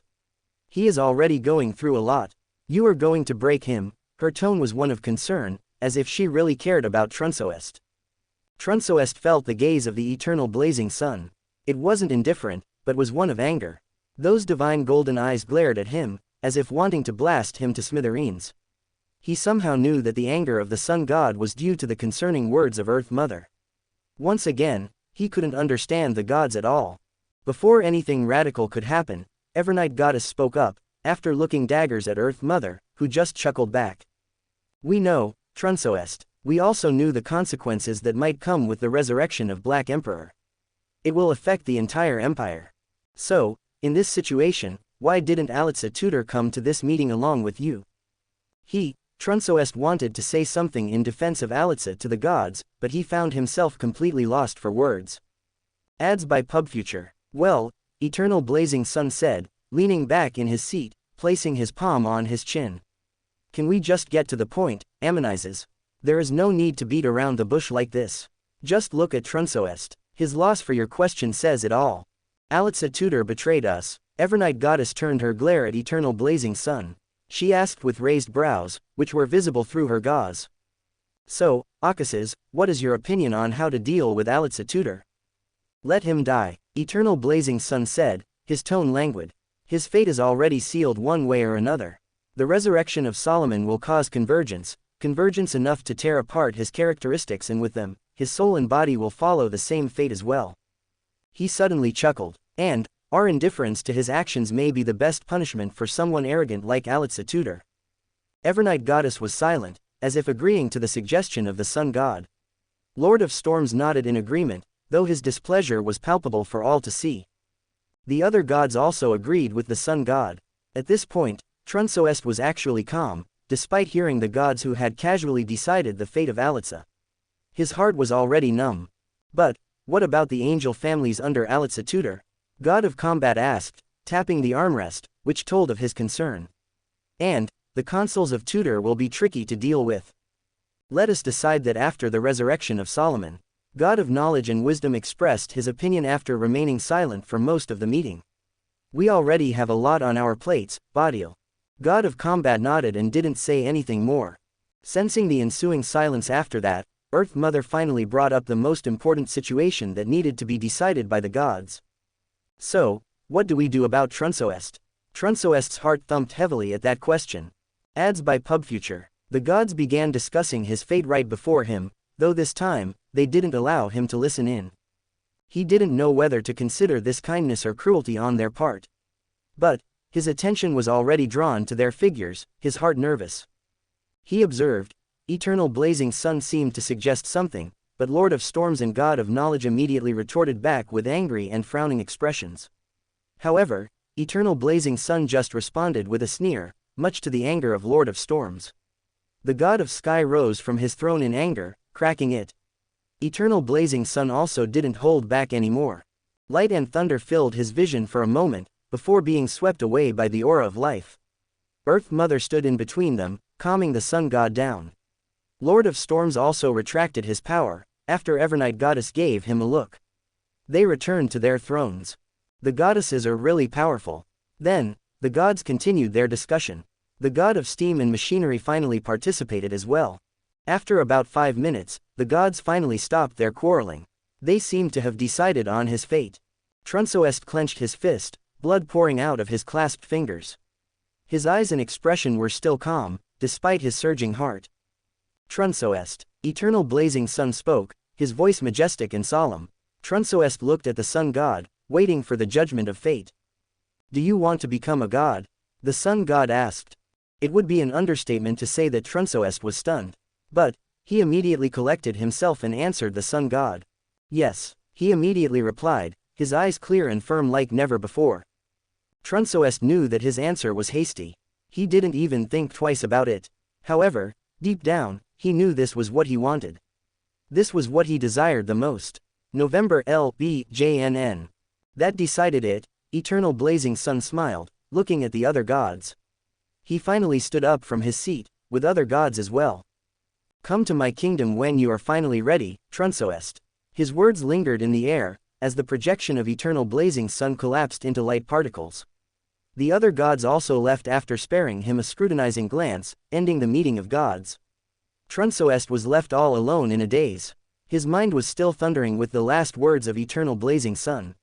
He is already going through a lot. You are going to break him. Her tone was one of concern, as if she really cared about Trunsoest. Trunsoest felt the gaze of the eternal blazing sun. It wasn't indifferent, but was one of anger. Those divine golden eyes glared at him, as if wanting to blast him to smithereens. He somehow knew that the anger of the sun god was due to the concerning words of Earth Mother. Once again, he couldn't understand the gods at all. Before anything radical could happen, Evernight Goddess spoke up, after looking daggers at Earth Mother, who just chuckled back. We know, Trunsoest, we also knew the consequences that might come with the resurrection of Black Emperor. It will affect the entire empire. So, in this situation, why didn't Alitsa Tutor come to this meeting along with you? Trunsoest wanted to say something in defense of Alitsa to the gods, but he found himself completely lost for words. Ads by PubFuture. Well, Eternal Blazing Sun said, leaning back in his seat, placing his palm on his chin. Can we just get to the point, Ammonizes? There is no need to beat around the bush like this. Just look at Trunsoest. His loss for your question says it all. Alitsa Tutor betrayed us. Evernight Goddess turned her glare at Eternal Blazing Sun. She asked with raised brows, which were visible through her gauze. So, Akases, what is your opinion on how to deal with Alitsa Tutor? Let him die, Eternal Blazing Sun said, his tone languid. His fate is already sealed one way or another. The resurrection of Solomon will cause convergence enough to tear apart his characteristics, and with them, his soul and body will follow the same fate as well. He suddenly chuckled. And, our indifference to his actions may be the best punishment for someone arrogant like Alitsa Tutor. Evernight Goddess was silent, as if agreeing to the suggestion of the sun god. Lord of Storms nodded in agreement, though his displeasure was palpable for all to see. The other gods also agreed with the sun god. At this point, Trunsoest was actually calm, despite hearing the gods who had casually decided the fate of Alitsa. His heart was already numb. But, what about the angel families under Alitsa Tutor? God of Combat asked, tapping the armrest, which told of his concern. And, the consuls of Tutor will be tricky to deal with. Let us decide that after the resurrection of Solomon. God of Knowledge and Wisdom expressed his opinion after remaining silent for most of the meeting. We already have a lot on our plates, Badial. God of Combat nodded and didn't say anything more. Sensing the ensuing silence after that, Earth Mother finally brought up the most important situation that needed to be decided by the gods. So, what do we do about Trunsoest? Trunsoest's heart thumped heavily at that question. Ads by PubFuture. The gods began discussing his fate right before him, though this time, they didn't allow him to listen in. He didn't know whether to consider this kindness or cruelty on their part. But, his attention was already drawn to their figures, his heart nervous. He observed, Eternal Blazing Sun seemed to suggest something, but Lord of Storms and God of Knowledge immediately retorted back with angry and frowning expressions. However, Eternal Blazing Sun just responded with a sneer, much to the anger of Lord of Storms. The God of Sky rose from his throne in anger, cracking it. Eternal Blazing Sun also didn't hold back anymore. Light and thunder filled his vision for a moment, before being swept away by the aura of life. Earth Mother stood in between them, calming the sun god down. Lord of Storms also retracted his power, after Evernight Goddess gave him a look. They returned to their thrones. The goddesses are really powerful. Then, the gods continued their discussion. The god of steam and machinery finally participated as well. After about 5 minutes, the gods finally stopped their quarreling. They seemed to have decided on his fate. Trunsoest clenched his fist, blood pouring out of his clasped fingers. His eyes and expression were still calm, despite his surging heart. Trunsoest, Eternal Blazing Sun spoke, his voice majestic and solemn. Trunsoest looked at the sun god, waiting for the judgment of fate. Do you want to become a god? The sun god asked. It would be an understatement to say that Trunsoest was stunned. But, he immediately collected himself and answered the sun god. Yes, he immediately replied, his eyes clear and firm like never before. Trunsoest knew that his answer was hasty. He didn't even think twice about it. However, deep down, he knew this was what he wanted. This was what he desired the most. November LBJNN. That decided it. Eternal Blazing Sun smiled, looking at the other gods. He finally stood up from his seat, with other gods as well. Come to my kingdom when you are finally ready, Trunsoest. His words lingered in the air, as the projection of Eternal Blazing Sun collapsed into light particles. The other gods also left after sparing him a scrutinizing glance, ending the meeting of gods. Trunsoest was left all alone in a daze. His mind was still thundering with the last words of eternal blazing sun.